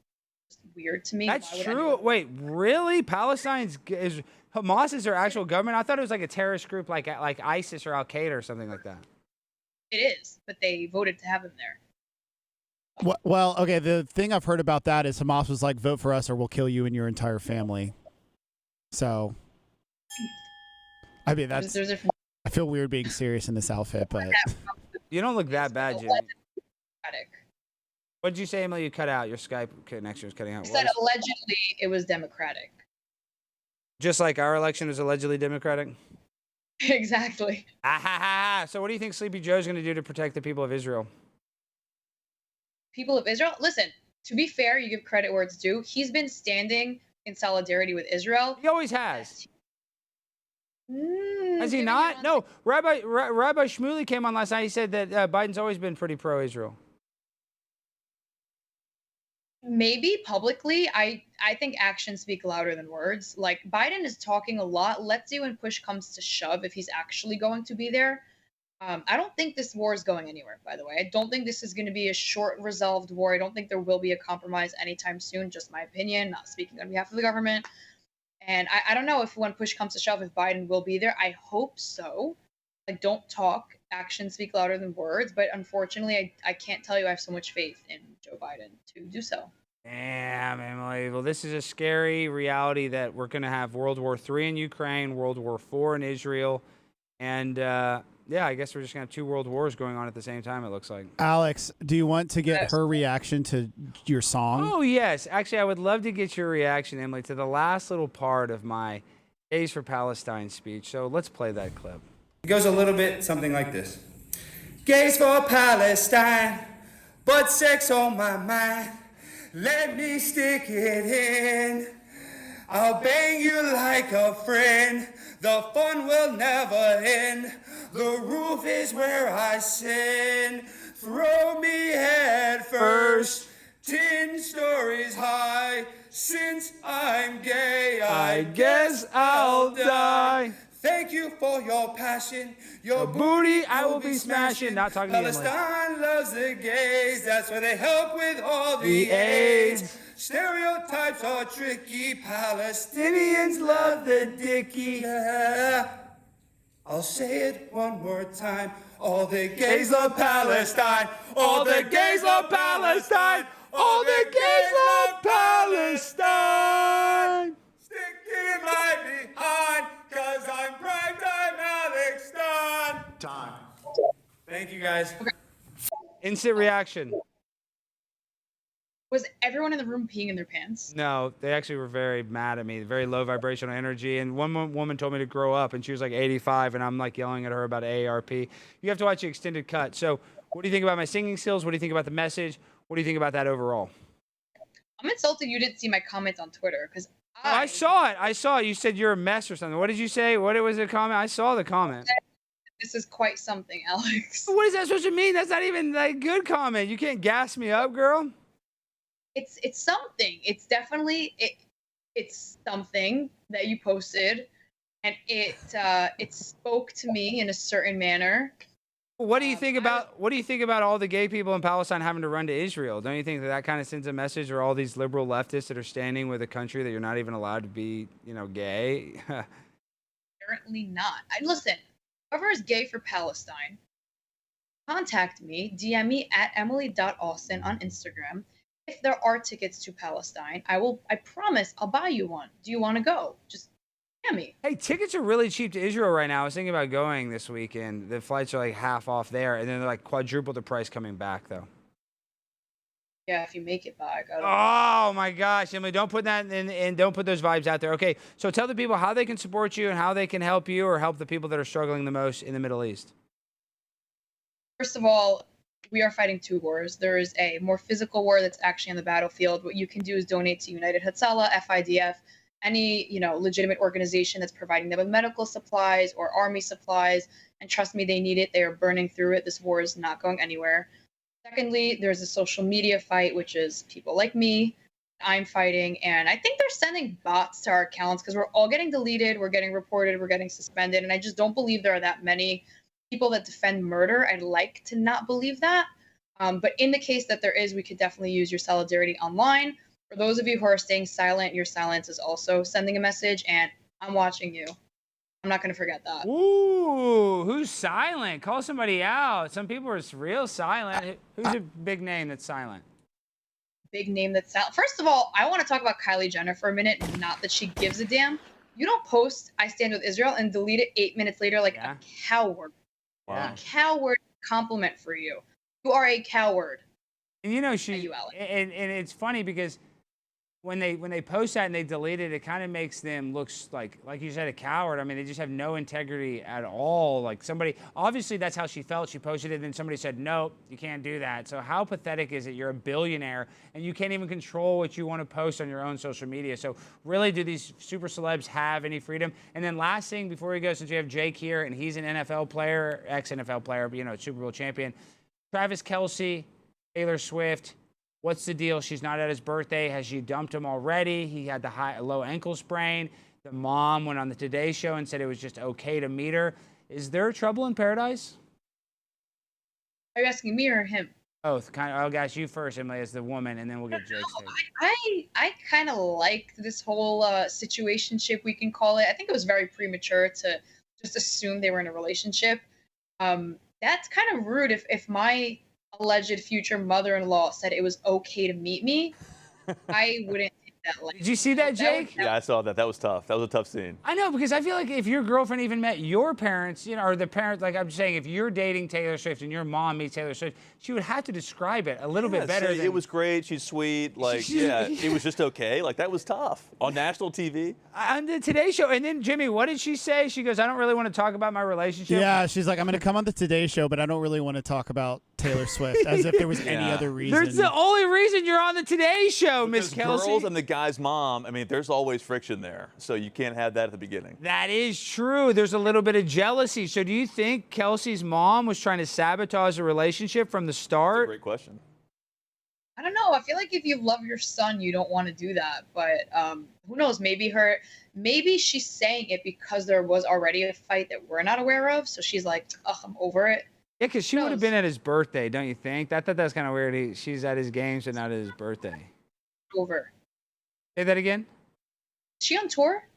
weird to me. That's true. Wait, really? Hamas is their actual government? I thought it was like a terrorist group like ISIS or Al-Qaeda or something like that. It is, but they voted to have them there. Well, okay, the thing I've heard about that is Hamas was like, vote for us or we'll kill you and your entire family. So, I mean, I feel weird being serious in this outfit, but... You don't look that bad, Jimmy. What did you say, Emily? You cut out. Your Skype connection was cutting out. I said allegedly it was democratic. Just like our election is allegedly democratic? Exactly. So what do you think Sleepy Joe's going to do to protect the people of Israel? People of Israel? Listen, to be fair, you give credit where it's due. He's been standing in solidarity with Israel. He always has. Has he not? No. Rabbi Shmuley came on last night. He said that Biden's always been pretty pro-Israel. Maybe publicly. I think actions speak louder than words. Like, Biden is talking a lot. Let's see when push comes to shove if he's actually going to be there. I don't think this war is going anywhere, by the way. I don't think this is going to be a short resolved war. I don't think there will be a compromise anytime soon. Just my opinion, not speaking on behalf of the government. And I don't know if when push comes to shove, if Biden will be there. I hope so. Like, don't talk. Actions speak louder than words. But unfortunately, I can't tell you I have so much faith in Joe Biden to do so. Damn, Emily. Well, this is a scary reality that we're going to have World War III in Ukraine, World War IV in Israel. And, yeah, I guess we're just going to have 2 world wars going on at the same time, it looks like. Alex, do you want to get her reaction to your song? Oh, yes. Actually, I would love to get your reaction, Emily, to the last little part of my Gays for Palestine speech. So let's play that clip. It goes a little bit something like this. Gays for Palestine, but sex on my mind. Let me stick it in. I'll bang you like a friend. The fun will never end. The roof is where I sin. Throw me head first. 10 stories high. Since I'm gay, I guess I'll die. Thank you for your passion. Your booty I will be smashing. Not talking to Emily. Palestine loves the gays. That's where they help with all the AIDS. Stereotypes are tricky. Palestinians love the dickie. Yeah. I'll say it one more time. All the gays love Palestine. All the gays love Palestine. All the gays love Palestine. Stick in my behind, cause I'm primetime Alex Stein. Time. Thank you guys. Instant reaction. Was everyone in the room peeing in their pants? No, they actually were very mad at me, very low vibrational energy. And one woman told me to grow up, and she was like 85, and I'm like yelling at her about AARP. You have to watch the extended cut. So what do you think about my singing skills? What do you think about the message? What do you think about that overall? I'm insulted you didn't see my comments on Twitter, because I saw it. I saw it. You said you're a mess or something. What did you say? What was the comment? I saw the comment. This is quite something, Alex. What is that supposed to mean? That's not even like a good comment. You can't gas me up, girl. It's something. It's definitely it's something that you posted, and it spoke to me in a certain manner. What do you think about all the gay people in Palestine having to run to Israel? Don't you think that kind of sends a message, or all these liberal leftists that are standing with a country that you're not even allowed to be, gay? Apparently not. Listen, whoever is gay for Palestine, contact me, DM me at emily.austin on Instagram. If there are tickets to Palestine, I promise I'll buy you one. Do you want to go? Just DM me. Hey, tickets are really cheap to Israel right now. I was thinking about going this weekend. The flights are like half off there, and then they're like quadruple the price coming back, though. Yeah, if you make it back. Oh my gosh, Emily, don't put that in, and don't put those vibes out there. Okay, so tell the people how they can support you and how they can help you or help the people that are struggling the most in the Middle East. First of all, we are fighting two wars. There is a more physical war that's actually on the battlefield. What you can do is donate to United Hatzalah, FIDF, any legitimate organization that's providing them with medical supplies or army supplies. And trust me, they need it. They are burning through it. This war is not going anywhere. Secondly, there's a social media fight, which is people like me. I'm fighting, and I think they're sending bots to our accounts because we're all getting deleted, we're getting reported, we're getting suspended, and I just don't believe there are that many people that defend murder. I'd like to not believe that. But in the case that there is, we could definitely use your solidarity online. For those of you who are staying silent, your silence is also sending a message, and I'm watching you. I'm not going to forget that. Ooh, who's silent? Call somebody out. Some people are real silent. Who's a big name that's silent? Big name that's silent. First of all, I want to talk about Kylie Jenner for a minute. Not that she gives a damn. You don't post "I stand with Israel" and delete it 8 minutes later like a coward. Wow. A coward compliment for you. You are a coward. And and it's funny because when they post that and they delete it, it kind of makes them look like you said, a coward. I mean, they just have no integrity at all. Like somebody, obviously that's how she felt. She posted it, and then somebody said, "Nope, you can't do that." So how pathetic is it? You're a billionaire, and you can't even control what you want to post on your own social media. So really, do these super celebs have any freedom? And then last thing before we go, since we have Jake here, and he's an NFL player, ex-NFL player, but Super Bowl champion. Travis Kelsey, Taylor Swift. What's the deal? She's not at his birthday. Has she dumped him already? He had the low ankle sprain. The mom went on the Today Show and said it was just okay to meet her. Is there trouble in paradise? Are you asking me or him? Both. I'll ask you first, Emily, as the woman, and then we'll get Jake's take. I kind of like this whole situationship, we can call it. I think it was very premature to just assume they were in a relationship. That's kind of rude. If my alleged future mother-in-law said it was okay to meet me, I wouldn't take that lightly. Did you see that, Jake? Yeah, I saw that. That was tough. That was a tough scene. I know, because I feel like if your girlfriend even met your parents, or the parents, like I'm saying, if you're dating Taylor Swift and your mom meets Taylor Swift, she would have to describe it a little bit better. It was great. She's sweet. It was just okay. Like, that was tough. On national TV. On the Today Show. And then, Jimmy, what did she say? She goes, "I don't really want to talk about my relationship." Yeah, she's like, "I'm going to come on the Today Show, but I don't really want to talk about Taylor Swift, as if there was any other reason. That's the only reason you're on the Today Show, Miss Kelsey. Girls and the guy's mom, I mean, there's always friction there, so you can't have that at the beginning. That is true. There's a little bit of jealousy. So do you think Kelsey's mom was trying to sabotage the relationship from the start? That's a great question. I don't know. I feel like if you love your son, you don't want to do that. But who knows? Maybe she's saying it because there was already a fight that we're not aware of. So she's like, "Oh, I'm over it." Yeah, because she would have been at his birthday, don't you think? I thought that was kind of weird. She's at his games but not at his birthday. Over. Say that again? Is she on tour?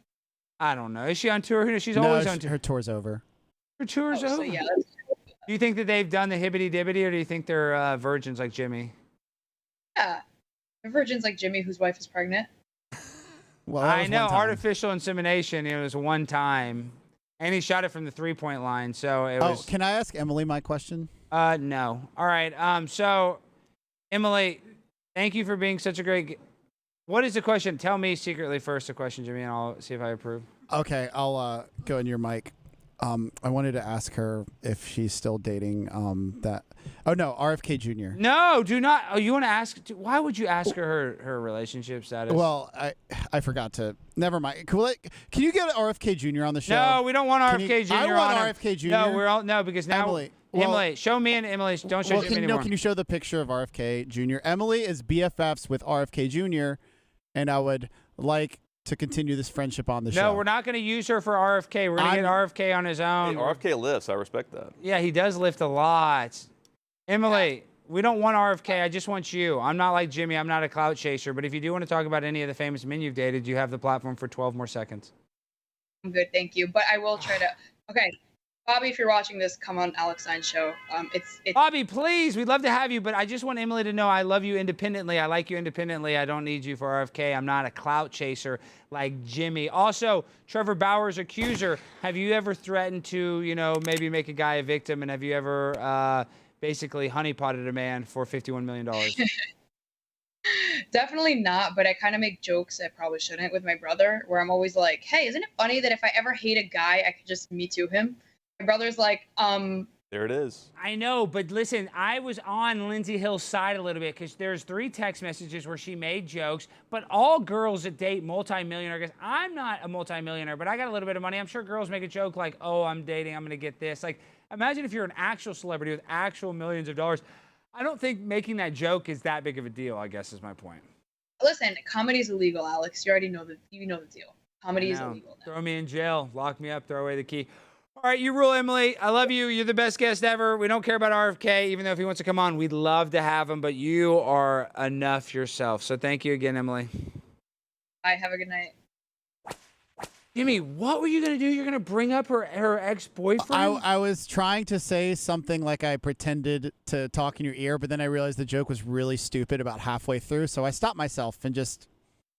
I don't know. Is she on tour? She's No, always on tour. her tour's over. Her tour's over? So yeah, do you think that they've done the hibbity-dibbity, or do you think they're virgins like Jimmy? yeah. The virgin's like Jimmy, whose wife is pregnant. Well, that I was know, one time. artificial insemination, it was one time. And he shot it from the three-point line, so it was... Oh, can I ask Emily my question? No. All right, so, Emily, thank you for being such a great... What is the question? Tell me secretly first the question, Jimmy, and I'll see if I approve. Okay, I'll go in your mic. I wanted to ask her if she's still dating that... Oh, no, RFK Jr. No, do not... Oh, you want to ask... Why would you ask her relationship status? Well, I forgot to... Never mind. Can you get RFK Jr. on the show? No, we don't want RFK Jr. I on want him. RFK Jr. No, because now... Emily. Emily, show me and Emily. Don't show Jimmy anymore. Can you show the picture of RFK Jr.? Emily is BFFs with RFK Jr., and I would like to continue this friendship on the show. No, we're not going to use her for RFK. We're going to get RFK on his own. Hey, RFK lifts. I respect that. Yeah, he does lift a lot. Emily, we don't want RFK. I just want you. I'm not like Jimmy. I'm not a clout chaser. But if you do want to talk about any of the famous men you've dated, you have the platform for 12 more seconds. I'm good, thank you. But I will try to. Okay, Bobby, if you're watching this, come on Alex Stein show. It's Bobby, please, we'd love to have you, but I just want Emily to know I love you independently. I like you independently. I don't need you for RFK. I'm not a clout chaser like Jimmy. Also, Trevor Bauer's accuser. Have you ever threatened to, maybe make a guy a victim, and have you ever basically honeypotted a man for $51 million? Definitely not, but I kind of make jokes I probably shouldn't with my brother, where I'm always like, hey, isn't it funny that if I ever hate a guy, I could just Me Too him? My brother's like, There it is. I know, but listen, I was on Lindsay Hill's side a little bit because there's 3 text messages where she made jokes, but all girls that date multimillionaire guys, I'm not a multimillionaire, but I got a little bit of money. I'm sure girls make a joke like, oh, I'm dating, I'm going to get this. Like, imagine if you're an actual celebrity with actual millions of dollars. I don't think making that joke is that big of a deal, I guess is my point. Listen, comedy's illegal, Alex. You already know the deal. Comedy is illegal now. Throw me in jail, lock me up, throw away the key. All right, you rule, Emily. I love you. You're the best guest ever. We don't care about RFK, even though if he wants to come on, we'd love to have him, but you are enough yourself. So thank you again, Emily. Bye. Have a good night. Jimmy, what were you going to do? You're going to bring up her ex-boyfriend? I was trying to say something like I pretended to talk in your ear, but then I realized the joke was really stupid about halfway through, so I stopped myself and just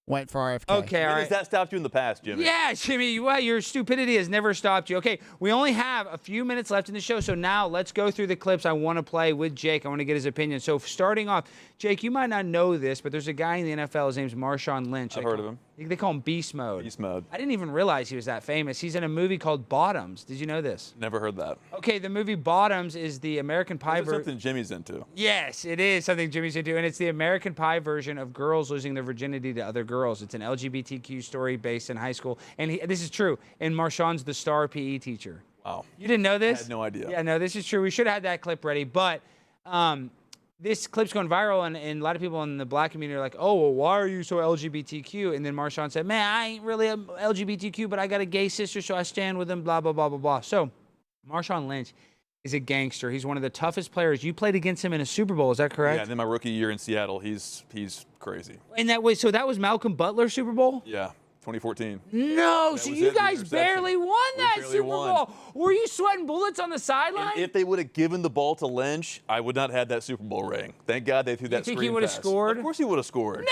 went for RFK. Okay, all right. Has that stopped you in the past, Jimmy? Yeah, Jimmy, your stupidity has never stopped you. Okay, we only have a few minutes left in the show, so now let's go through the clips I want to play with Jake. I want to get his opinion. So starting off, Jake, you might not know this, but there's a guy in the NFL. His name's Marshawn Lynch. I've heard of him. They call him Beast Mode. Beast Mode. I didn't even realize he was that famous. He's in a movie called Bottoms. Did you know this? Never heard that. Okay, the movie Bottoms is the American Pie version. Something Jimmy's into. Yes, it is something Jimmy's into, and it's the American Pie version of girls losing their virginity to other girls. It's an LGBTQ story based in high school, and this is true. And Marshawn's the star PE teacher. Wow. You didn't know this? I had no idea. Yeah, no, this is true. We should have had that clip ready, but this clip's going viral, and a lot of people in the black community are like, oh, well, why are you so LGBTQ? And then Marshawn said, man, I ain't really a LGBTQ, but I got a gay sister, so I stand with him, blah, blah, blah, blah, blah. So Marshawn Lynch is a gangster. He's one of the toughest players. You played against him in a Super Bowl, is that correct? Yeah, and then my rookie year in Seattle, he's crazy. And so that was Malcolm Butler's Super Bowl? Yeah. 2014. No, so you guys barely won that Super Bowl. Were you sweating bullets on the sideline? If they would have given the ball to Lynch, I would not have had that Super Bowl ring. Thank God they threw that screen pass. You think he would have scored? Of course he would have scored. No!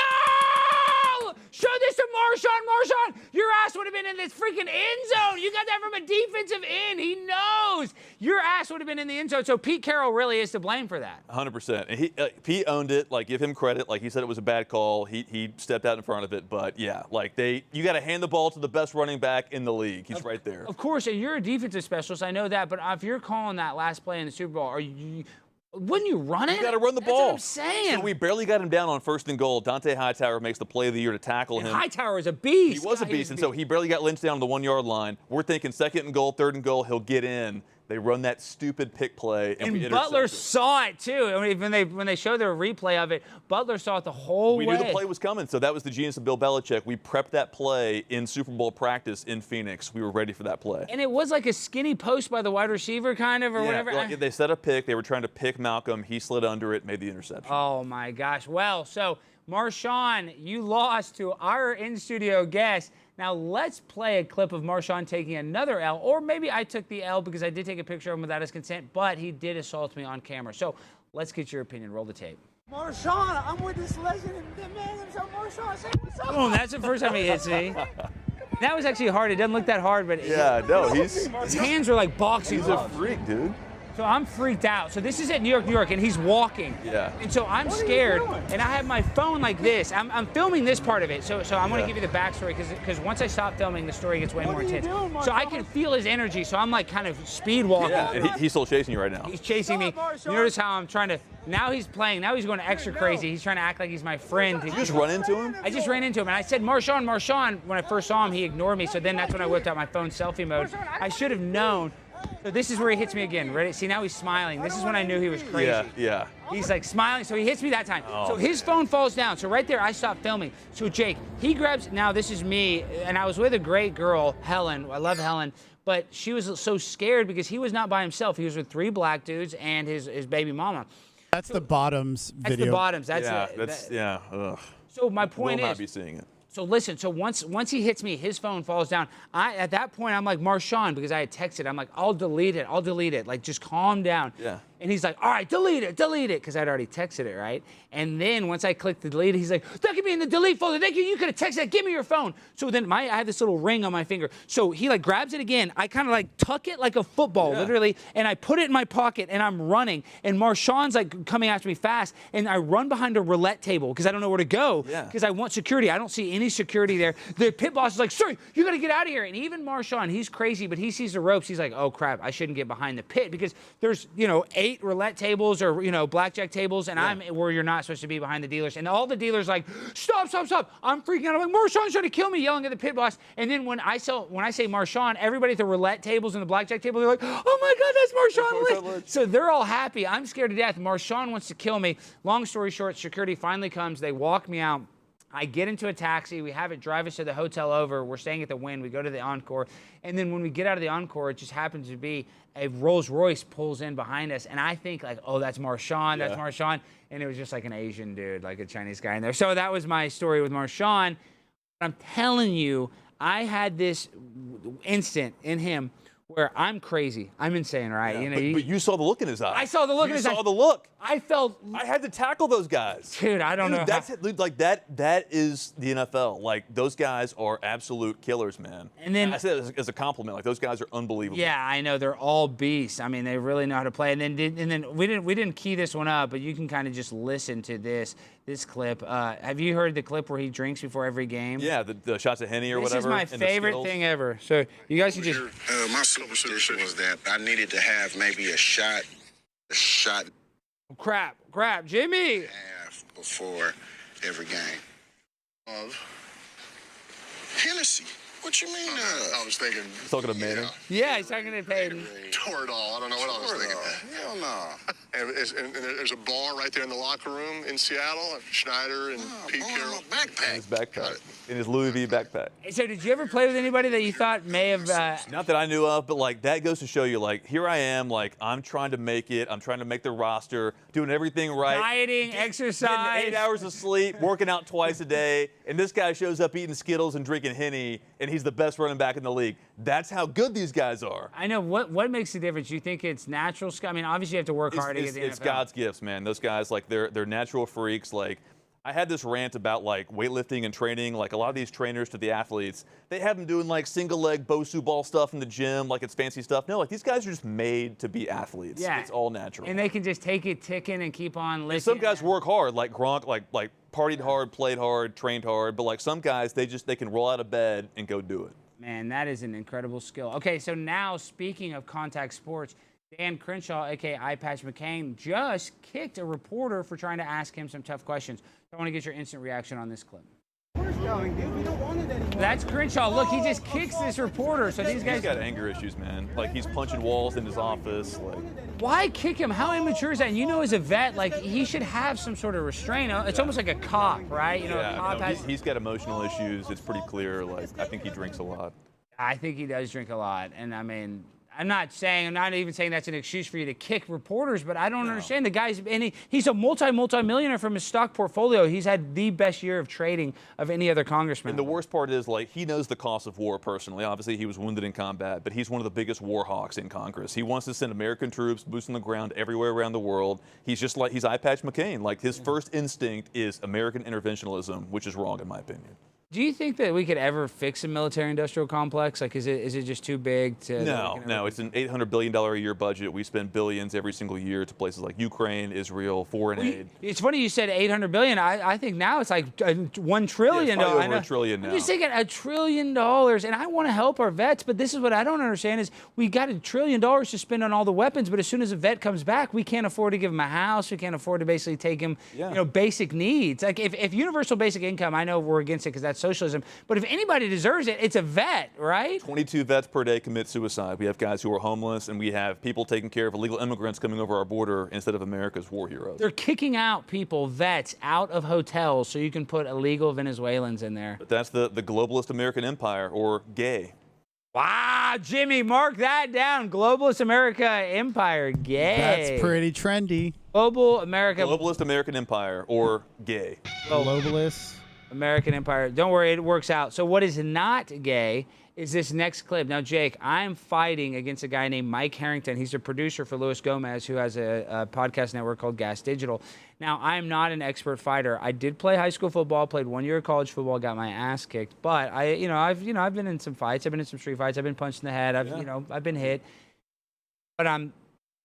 Show this to Marshawn. Marshawn, your ass would have been in this freaking end zone. You got that from a defensive end. He knows. Your ass would have been in the end zone. So Pete Carroll really is to blame for that. 100%. And Pete owned it. Like, give him credit. Like, he said it was a bad call. He stepped out in front of it. But, yeah, like, you got to hand the ball to the best running back in the league. He's right there. Of course, and you're a defensive specialist. I know that. But if you're calling that last play in the Super Bowl, Wouldn't you run it? You got to run the That's ball. what I'm saying. So we barely got him down on 1st and goal. Dante Hightower makes the play of the year to tackle him. Hightower is a beast. He was a beast, and so he barely got Lynch down on the 1-yard line. We're thinking 2nd and goal, 3rd and goal, he'll get in. They run that stupid pick play, and we Butler intercept it. saw it too. I mean, when they showed their replay of it, Butler saw it the whole way. We knew the play was coming, so that was the genius of Bill Belichick. We prepped that play in Super Bowl practice in Phoenix. We were ready for that play. And it was like a skinny post by the wide receiver, kind of, or whatever. Like they set a pick. They were trying to pick Malcolm. He slid under it, made the interception. Oh my gosh! Well, so Marshawn, you lost to our in-studio guest. Now let's play a clip of Marshawn taking another L, or maybe I took the L because I did take a picture of him without his consent, but he did assault me on camera. So let's get your opinion. Roll the tape. Marshawn, I'm with this legend, and the man himself, Marshawn, say what's up. Boom, that's the first time he hits me. That was actually hard. It doesn't look that hard, but yeah, no, his hands are like boxing gloves. He's a freak, dude. So I'm freaked out. So this is at New York, and he's walking. Yeah. And so I'm scared, and I have my phone like this. I'm filming this part of it. So I'm going to give you the backstory, because once I stop filming, the story gets way more intense. So I can feel his energy, so I'm like kind of speed walking. Yeah, and he's still chasing you right now. He's chasing me. You notice how I'm trying to, now he's playing, now he's going extra crazy. He's trying to act like he's my friend. Did you just run into him? I just ran into him, and I said, Marshawn. When I first saw him, he ignored me, so then that's when I whipped out my phone selfie mode. I should have known. So this is where he hits me again. Ready? See, now he's smiling. This is when I knew he was crazy. Yeah. He's like smiling, so he hits me that time. So his phone falls down. So right there, I stopped filming. So Jake, he grabs, now this is me, and I was with a great girl, Helen. I love Helen. But she was so scared because he was not by himself. He was with 3 black dudes and his baby mama. That's the Bottoms video. That's the Bottoms. Ugh. So my point Will is, not be seeing it. So listen, so once he hits me, his phone falls down. At that point, I'm like, Marshawn, because I had texted, I'm like, I'll delete it. Like, just calm down. Yeah. And he's like, all right, delete it, because I'd already texted it, right? And then once I clicked the delete, he's like, that could be in the delete folder. Thank you. You could have texted that. Give me your phone. So then I have this little ring on my finger. So he like grabs it again. I kind of like tuck it like a football, literally, and I put it in my pocket, and I'm running. And Marshawn's like coming after me fast, and I run behind a roulette table because I don't know where to go because I want security. I don't see any security there. The pit boss is like, sir, you got to get out of here. And even Marshawn, he's crazy, but he sees the ropes. He's like, oh crap, I shouldn't get behind the pit because there's 8 roulette tables or blackjack tables, and I'm where you're not supposed to be behind the dealers. And all the dealers like, stop. I'm freaking out. I'm like, Marshawn's trying to kill me, yelling at the pit boss. And then when I say Marshawn, everybody at the roulette tables and the blackjack table, they're like, oh my God, that's Marshawn Lynch. So they're all happy. I'm scared to death. Marshawn wants to kill me. Long story short, security finally comes. They walk me out. I get into a taxi. We have it drive us to the hotel over. We're staying at the Wynn. We go to the Encore. And then when we get out of the Encore, it just happens to be a Rolls Royce pulls in behind us. And I think like, oh, that's Marshawn. That's Marshawn. And it was just like an Asian dude, like a Chinese guy in there. So that was my story with Marshawn. I'm telling you, I had this instant in him where I'm crazy. I'm insane, right? Yeah, but you saw the look in his eye. I saw the look in his eye. You saw the look. I felt. I had to tackle those guys. Dude, I don't know. That is the NFL. Like, those guys are absolute killers, man. And then I said it as a compliment. Like, those guys are unbelievable. Yeah, I know. They're all beasts. I mean, they really know how to play. And then we didn't key this one up, but you can kind of just listen to this clip. Have you heard the clip where he drinks before every game? Yeah, the shots of Henny or whatever. This is my favorite thing ever. So you guys can just. My superstition was that I needed to have maybe a shot. Crap, Jimmy. Half before every game of Hennessy. What you mean? I was thinking. He's talking to Manning. Yeah, he's talking to Peyton. Toradol. I don't know what I was thinking. Hell no. And there's a bar right there in the locker room in Seattle. Schneider and Pete Carroll. Backpack. In his backpack. In his Louis V backpack. So did you ever play with anybody that you thought may have? Not that I knew of, but like that goes to show you, like, here I am, like I'm trying to make it. I'm trying to make the roster, doing everything right. Dieting, exercise. Getting 8 hours of sleep, working out twice a day, and this guy shows up eating Skittles and drinking Henny, and he's the best running back in the league. That's how good these guys are. I know. What makes the difference? You think it's natural? I mean, obviously you have to work hard to get the NFL. It's God's gifts, man. Those guys, like, they're natural freaks. Like, I had this rant about, like, weightlifting and training. Like, a lot of these trainers to the athletes, they have them doing, like, single-leg Bosu ball stuff in the gym, like it's fancy stuff. No, like, these guys are just made to be athletes. Yeah. It's all natural. And they can just take it ticking and keep on lifting. And some guys work hard, like Gronk, like partied hard, played hard, trained hard. But, like, some guys, they can roll out of bed and go do it. Man, that is an incredible skill. Okay, so now speaking of contact sports, Dan Crenshaw, aka Eye Patch McCain, just kicked a reporter for trying to ask him some tough questions. I want to get your instant reaction on this clip. Going, dude. We don't want it anymore. That's Crenshaw. Look, he just kicks this reporter. So these guys. He's got anger issues, man. Like, he's punching walls in his office. Like, why kick him? How immature is that? And you know, as a vet, like, he should have some sort of restraint. It's almost like a cop, right? You know, a cop has. He's got emotional issues. It's pretty clear. Like, I think he drinks a lot. I think he does drink a lot, and I mean. I'm not even saying that's an excuse for you to kick reporters, but I don't understand. The guy's, and he's a multi-millionaire from his stock portfolio. He's had the best year of trading of any other congressman. And the worst part is, like, he knows the cost of war personally. Obviously, he was wounded in combat, but he's one of the biggest war hawks in Congress. He wants to send American troops, boots on the ground everywhere around the world. He's just like, he's Eye Patch McCain. Like, his first instinct is American interventionism, which is wrong in my opinion. Do you think that we could ever fix a military-industrial complex? Like, is it just too big to? No. It's an $800 billion a year budget. We spend billions every single year to places like Ukraine, Israel, foreign aid. It's funny you said $800 billion. I think now it's like $1 trillion. Yeah, it's over $1 trillion now. I'm just thinking $1 trillion, and I want to help our vets, but this is what I don't understand: is we got $1 trillion to spend on all the weapons, but as soon as a vet comes back, we can't afford to give him a house. We can't afford to basically take him, basic needs. Like if universal basic income, I know we're against it because that's socialism. But if anybody deserves it, it's a vet, right? 22 vets per day commit suicide. We have guys who are homeless, and we have people taking care of illegal immigrants coming over our border instead of America's war heroes. They're kicking out people, vets, out of hotels so you can put illegal Venezuelans in there. But that's the globalist American empire, or gay. Wow, Jimmy, mark that down. Globalist America empire, gay. That's pretty trendy. Globalist American empire, or gay. Globalist American empire. Don't worry, it works out. So what is not gay is this next clip. Now, Jake, I'm fighting against a guy named Mike Harrington. He's a producer for Luis Gomez, who has a podcast network called Gas Digital. Now, I'm not an expert fighter. I did play high school football, played 1 year of college football, got my ass kicked. But I've been in some fights. I've been in some street fights. I've been punched in the head. I've been hit. But I'm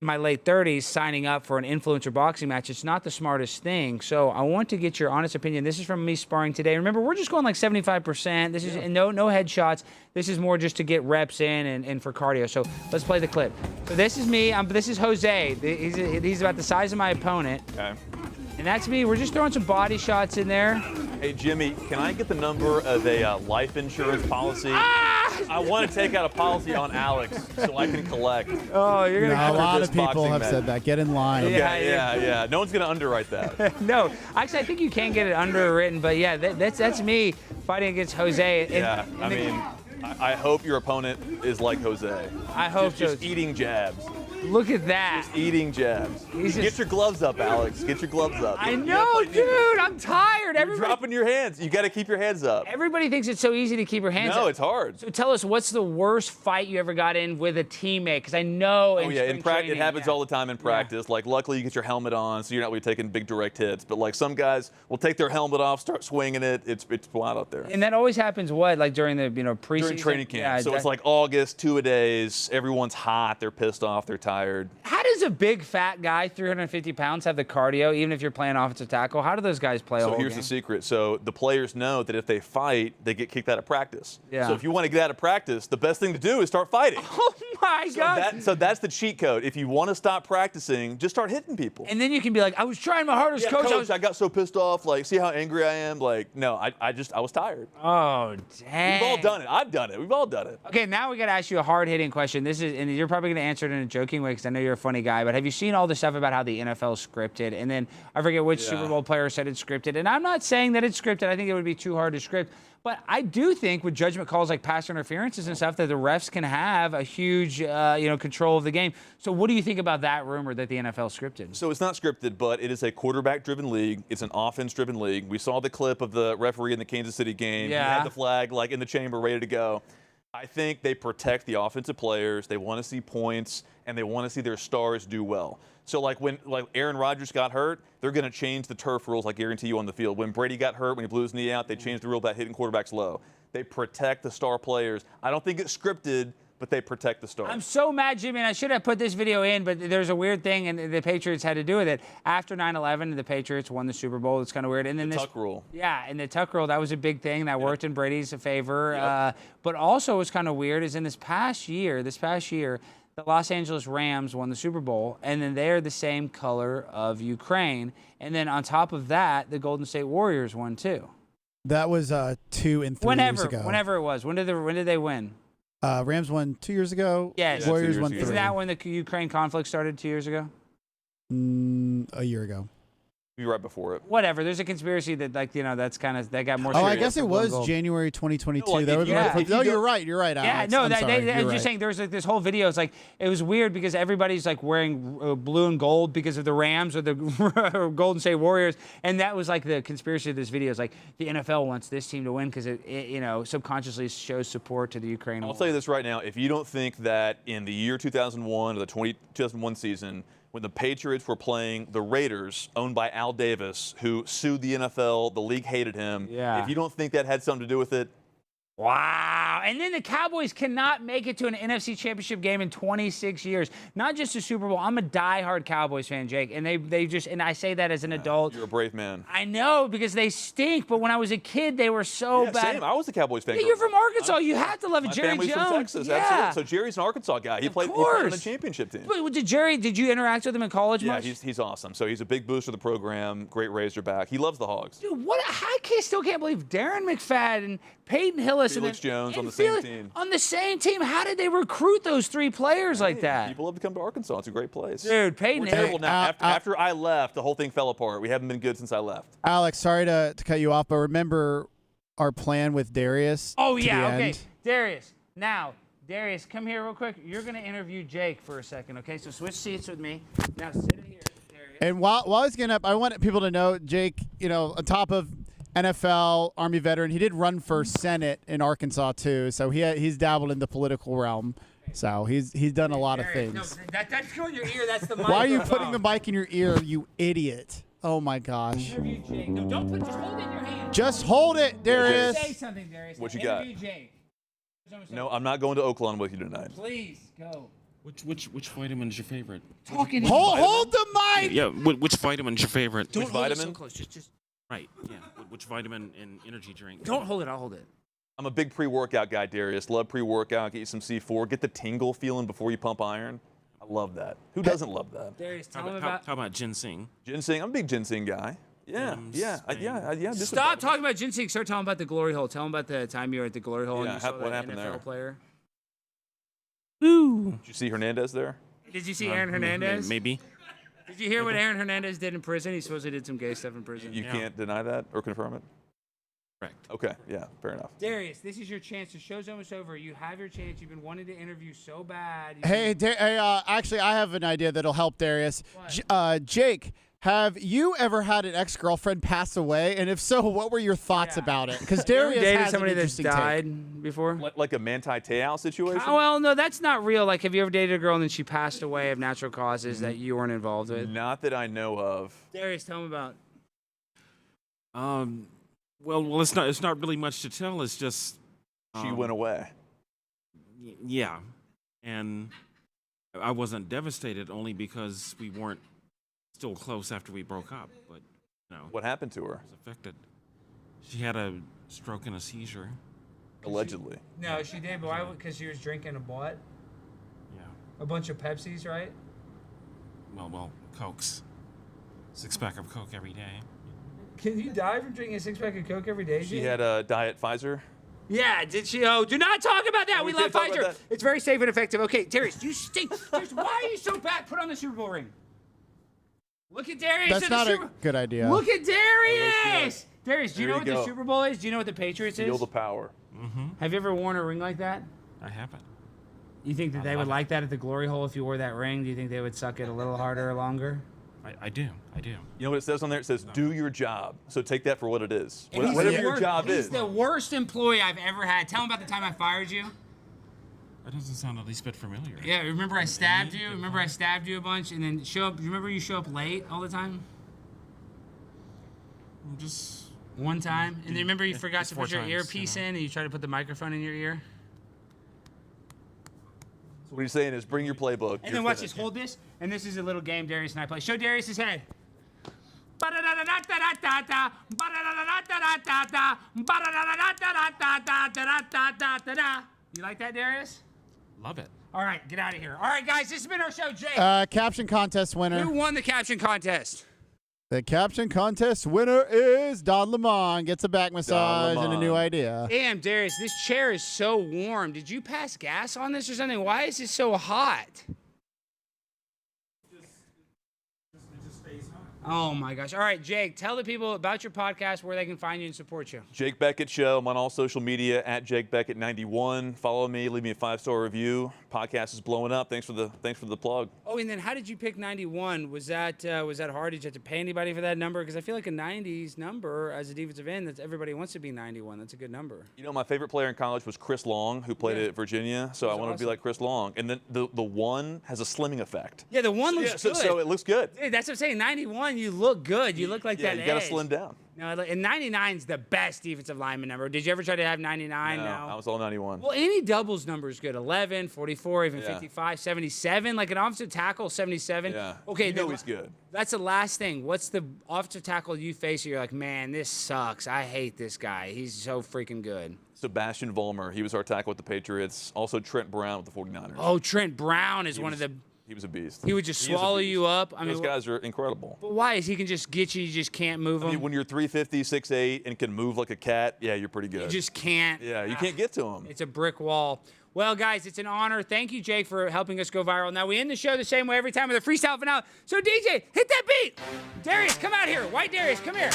in my late 30s signing up for an influencer boxing match. It's not the smartest thing. So I want to get your honest opinion. This is from me sparring today. Remember, we're just going like 75%. This is no headshots. This is more just to get reps in and for cardio. So let's play the clip. So this is me. This is Jose. He's about the size of my opponent. Okay. And that's me. We're just throwing some body shots in there. Hey, Jimmy, can I get the number of a life insurance policy? I want to take out a policy on Alex so I can collect. Oh, you're going to A lot of people have said that. Get in line. Okay, yeah. No one's going to underwrite that. No. Actually, I think you can get it underwritten, but yeah, that's me fighting against Jose. I hope your opponent is like Jose. I hope just eating jabs. Look at that. Just eating jabs. Get your gloves up, Alex. Get your gloves up. I know, dude. I'm tired. You're dropping your hands. You got to keep your hands up. Everybody thinks it's so easy to keep your hands up. No, it's hard. So tell us, what's the worst fight you ever got in with a teammate? Because I know in practice, it happens all the time in practice. Like, luckily, you get your helmet on, so you're not really taking big direct hits. But, like, some guys will take their helmet off, start swinging it. It's wild out there. And that always happens, like, during the, preseason? During training camp. Yeah, so it's like August, 2-a-days. Everyone's hot. They're pissed off. They're tired. How does a big, fat guy, 350 pounds, have the cardio, even if you're playing offensive tackle? How do those guys play a whole game? So here's the secret. So the players know that if they fight, they get kicked out of practice. Yeah. So if you want to get out of practice, the best thing to do is start fighting. Oh, my God. So that's the cheat code. If you want to stop practicing, just start hitting people. And then you can be like, I was trying my hardest, coach. I got so pissed off. Like, see how angry I am? Like, no, I was tired. Oh, dang. We've all done it. I've done it. We've all done it. Okay, now we got to ask you a hard-hitting question. And you're probably going to answer it in a joking way because I know you're a funny guy, but have you seen all the stuff about how the NFL is scripted? And then I forget which Super Bowl player said it's scripted. And I'm not saying that it's scripted. I think it would be too hard to script. But I do think with judgment calls like pass interferences and stuff that the refs can have a huge, control of the game. So what do you think about that rumor that the NFL scripted? So it's not scripted, but it is a quarterback-driven league. It's an offense-driven league. We saw the clip of the referee in the Kansas City game. Yeah. He had the flag like in the chamber ready to go. I think they protect the offensive players. They want to see points, and they want to see their stars do well. So when Aaron Rodgers got hurt, they're going to change the turf rules, I guarantee you, on the field. When Brady got hurt, when he blew his knee out, they changed the rule about hitting quarterbacks low. They protect the star players. I don't think it's scripted, but they protect the stars. I'm so mad, Jimmy, and I should have put this video in, but there's a weird thing, and the Patriots had to do with it. After 9/11, the Patriots won the Super Bowl. It's kind of weird. And then the Tuck rule. Yeah, and the Tuck rule, that was a big thing. That worked in Brady's favor. But also what's kind of weird is in this past year, the Los Angeles Rams won the Super Bowl, and then they're the same color of Ukraine. And then on top of that, the Golden State Warriors won too. That was 2 and 3 years ago. Whenever it was. When did they win? Rams won 2 years ago. Yes. Warriors won 3. Isn't that when the Ukraine conflict started 2 years ago? A year ago. Maybe right before it. Whatever. There's a conspiracy that, like, you know, that's kind of, that got more Oh, serious. I guess it was January 2022. No, like, that was no, you're right. You're right, Alex. Yeah, no, I'm sorry, I you're was right. just saying, there was like this whole video. It's like, it was weird because everybody's like wearing blue and gold because of the Rams or the Golden State Warriors. And that was like the conspiracy of this video. It's like the NFL wants this team to win because it, you know, subconsciously shows support to the Ukraine war. I'll tell you this right now. If you don't think that in the year 2001 or the 2001 season, when the Patriots were playing the Raiders, owned by Al Davis, who sued the NFL, the league hated him. Yeah. If you don't think that had something to do with it, Wow. And then the Cowboys cannot make it to an NFC Championship game in 26 years. Not just a Super Bowl. I'm a diehard Cowboys fan, Jake. And they just, and I say that as an adult. you're a brave man. I know, because they stink. But when I was a kid, they were so Yeah, bad. same. I was a Cowboys fan. Yeah, you're from Arkansas. You have to love it. My Jerry family's Jones. from Texas. Yeah. Absolutely. So Jerry's an Arkansas guy. He played on the championship team. But did you interact with him in college Yeah, much? he's awesome. So he's a big booster of the program, great Razorback. He loves the Hogs. Dude, I still can't believe Darren McFadden, Peyton Hillis, Felix and Jones on the Felix, same team. On the same team. How did they recruit those three players like that? People love to come to Arkansas. It's a great place. Dude, Peyton We're Hillis. terrible now. After I left, the whole thing fell apart. We haven't been good since I left. Alex, sorry to cut you off, but remember our plan with Darius. Oh, to yeah, the okay. end? Darius, come here real quick. You're going to interview Jake for a second, okay? So switch seats with me. Now sit in here, Darius. And while I was getting up, I wanted people to know, Jake, you know, on top of NFL, Army veteran, he did run for Senate in Arkansas too. So he's dabbled in the political realm. So he's done a lot of things. No, that's going in your ear. That's the mic. Why are you putting the mic in your ear, you idiot? Oh my gosh. Interview Jake. No, don't put. Just hold it in your hand. Just hold it, Darius. Say something, Darius. What you got? Interview Jake. No, I'm not going to Oakland with you tonight. Please go. Which vitamin is your favorite? Hold the mic. Yeah, which vitamin is your favorite? Don't Which hold vitamin? it so close. Just. Right. Yeah. Which vitamin and energy drink? Don't hold it. I'll hold it. I'm a big pre-workout guy, Darius. Love pre-workout. Get you some C4. Get the tingle feeling before you pump iron. I love that. Who doesn't love that? Darius, tell How him about, about. how about ginseng? Ginseng. I'm a big ginseng guy. Yeah, yeah. Stop talking about ginseng. Start talking about the glory hole. Tell him about the time you were at the glory hole Yeah, and you saw what that happened NFL there? player. Ooh. Did you see Hernandez there? Did you see Aaron Hernandez? Maybe. Did you hear what Aaron Hernandez did in prison? He supposedly did some gay stuff in prison. You can't deny that or confirm it? Correct. Okay, yeah, fair enough. Darius, this is your chance. The show's almost over. You have your chance. You've been wanting to interview so bad. Actually, I have an idea that'll help Darius. Jake, have you ever had an ex-girlfriend pass away? And if so, what were your thoughts about it? Because Darius dated has somebody an that's interesting died take. before. Like a Manti Te'o situation? Well, no, that's not real. Like, have you ever dated a girl and then she passed away of natural causes that you weren't involved with? Not that I know of. Darius, tell him about. Well, it's not really much to tell. It's just She went away. Yeah, and I wasn't devastated only because we weren't still close after we broke up. But no, What happened to her? I was affected. She had a stroke and a seizure. Allegedly. No, she did, but why? Because she was drinking a what? Yeah. A bunch of Pepsis, right? Well, Cokes. 6-pack of Coke every day. Can you die from drinking a 6-pack of Coke every day? She had a Diet Pfizer. Yeah, did she? Oh, do not talk about that. No, we we love can't talk about Pfizer. that. It's very safe and effective. Okay, Darius, you stink. Darius, why are you so bad? Put on the Super Bowl ring. Look at Darius. That's at not the a good idea. Look at Darius. Darius, do you There know you what the go. Super Bowl is? Do you know what the Patriots Feel is? the power. Mm-hmm. Have you ever worn a ring like that? I haven't. You think that I they would love it. like that at the glory hole if you wore that ring? Do you think they would suck it a little harder or longer? I do. You know what it says on there? It says, do your job. So take that for what it is. And he's Whatever the your worst- job he's is. the worst employee I've ever had. Tell him about the time I fired you. That doesn't sound at least bit familiar. Yeah, remember I stabbed you? Remember I stabbed you a bunch and then remember you show up late all the time? Just one time? And then remember you forgot it's to 4 put your times, earpiece you know. in and you tried to put the microphone in your ear? So what he's saying is bring your playbook. And then watch this, hold this, and this is a little game Darius and I play. Show Darius' head. You like that, Darius? Love it. All right, get out of here. All right, guys, this has been our show, Jake. Caption contest winner. Who won the caption contest? The caption contest winner is Don Lemon. Gets a back massage and a new idea. Damn, Darius, this chair is so warm. Did you pass gas on this or something? Why is it so hot? Oh, my gosh. All right, Jake, tell the people about your podcast, where they can find you and support you. Jake Bequette Show. I'm on all social media at Jake Bequette 91. Follow me. Leave me a 5-star review. Podcast is blowing up. Thanks for the plug. Oh, and then how did you pick 91? Was that hard? Did you have to pay anybody for that number? Because I feel like a 90s number as a defensive end, that everybody wants to be 91. That's a good number. You know, my favorite player in college was Chris Long, who played at Virginia. So I wanted to be like Chris Long. And then the one has a slimming effect. Yeah, the one looks good. So it looks good. Dude, that's what I'm saying. 91, you look good. You look like that. Yeah, you got to slim down. No, and 99's the best defensive lineman number. Did you ever try to have 99? No, I was all 91. Well, any doubles number is good. 11, 44, even 55, 77. Like an offensive tackle, 77. Yeah. Okay, you know he's good. That's the last thing. What's the offensive tackle you face where you're like, man, this sucks. I hate this guy. He's so freaking good. Sebastian Vollmer. He was our tackle with the Patriots. Also Trent Brown with the 49ers. Oh, Trent Brown is one of the... He was a beast. He would just swallow you up. I mean, those guys are incredible. But why? Is he can just get you, you just can't move him? I mean, when you're 350, 6'8", and can move like a cat, yeah, you're pretty good. You just can't. Yeah, you can't get to him. It's a brick wall. Well, guys, it's an honor. Thank you, Jake, for helping us go viral. Now, we end the show the same way every time with a freestyle finale. So, DJ, hit that beat. Darius, come out here. White Darius, come here.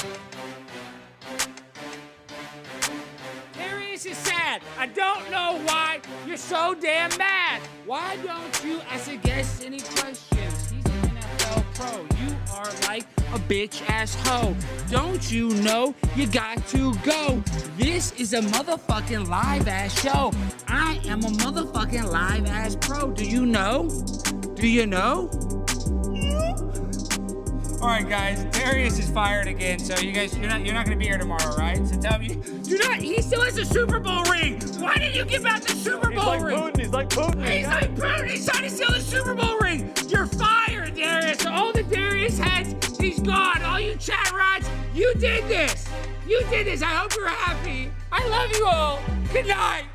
Darius is sad. I don't know why you're so damn mad. Why don't you ask a guest any questions? He's an NFL pro. You are like a bitch-ass hoe. Don't you know you got to go? This is a motherfucking live-ass show. I am a motherfucking live-ass pro. Do you know? Do you know? All right, guys, Darius is fired again, so you guys, you're not gonna be here tomorrow, right? So tell me, he still has a Super Bowl ring. Why did you give out the Super Bowl ring? He's like Putin. He's like Putin. He's trying to steal the Super Bowl ring. You're fired, Darius. All the Darius heads, he's gone. All you chat rods, you did this. You did this. I hope you're happy. I love you all. Good night.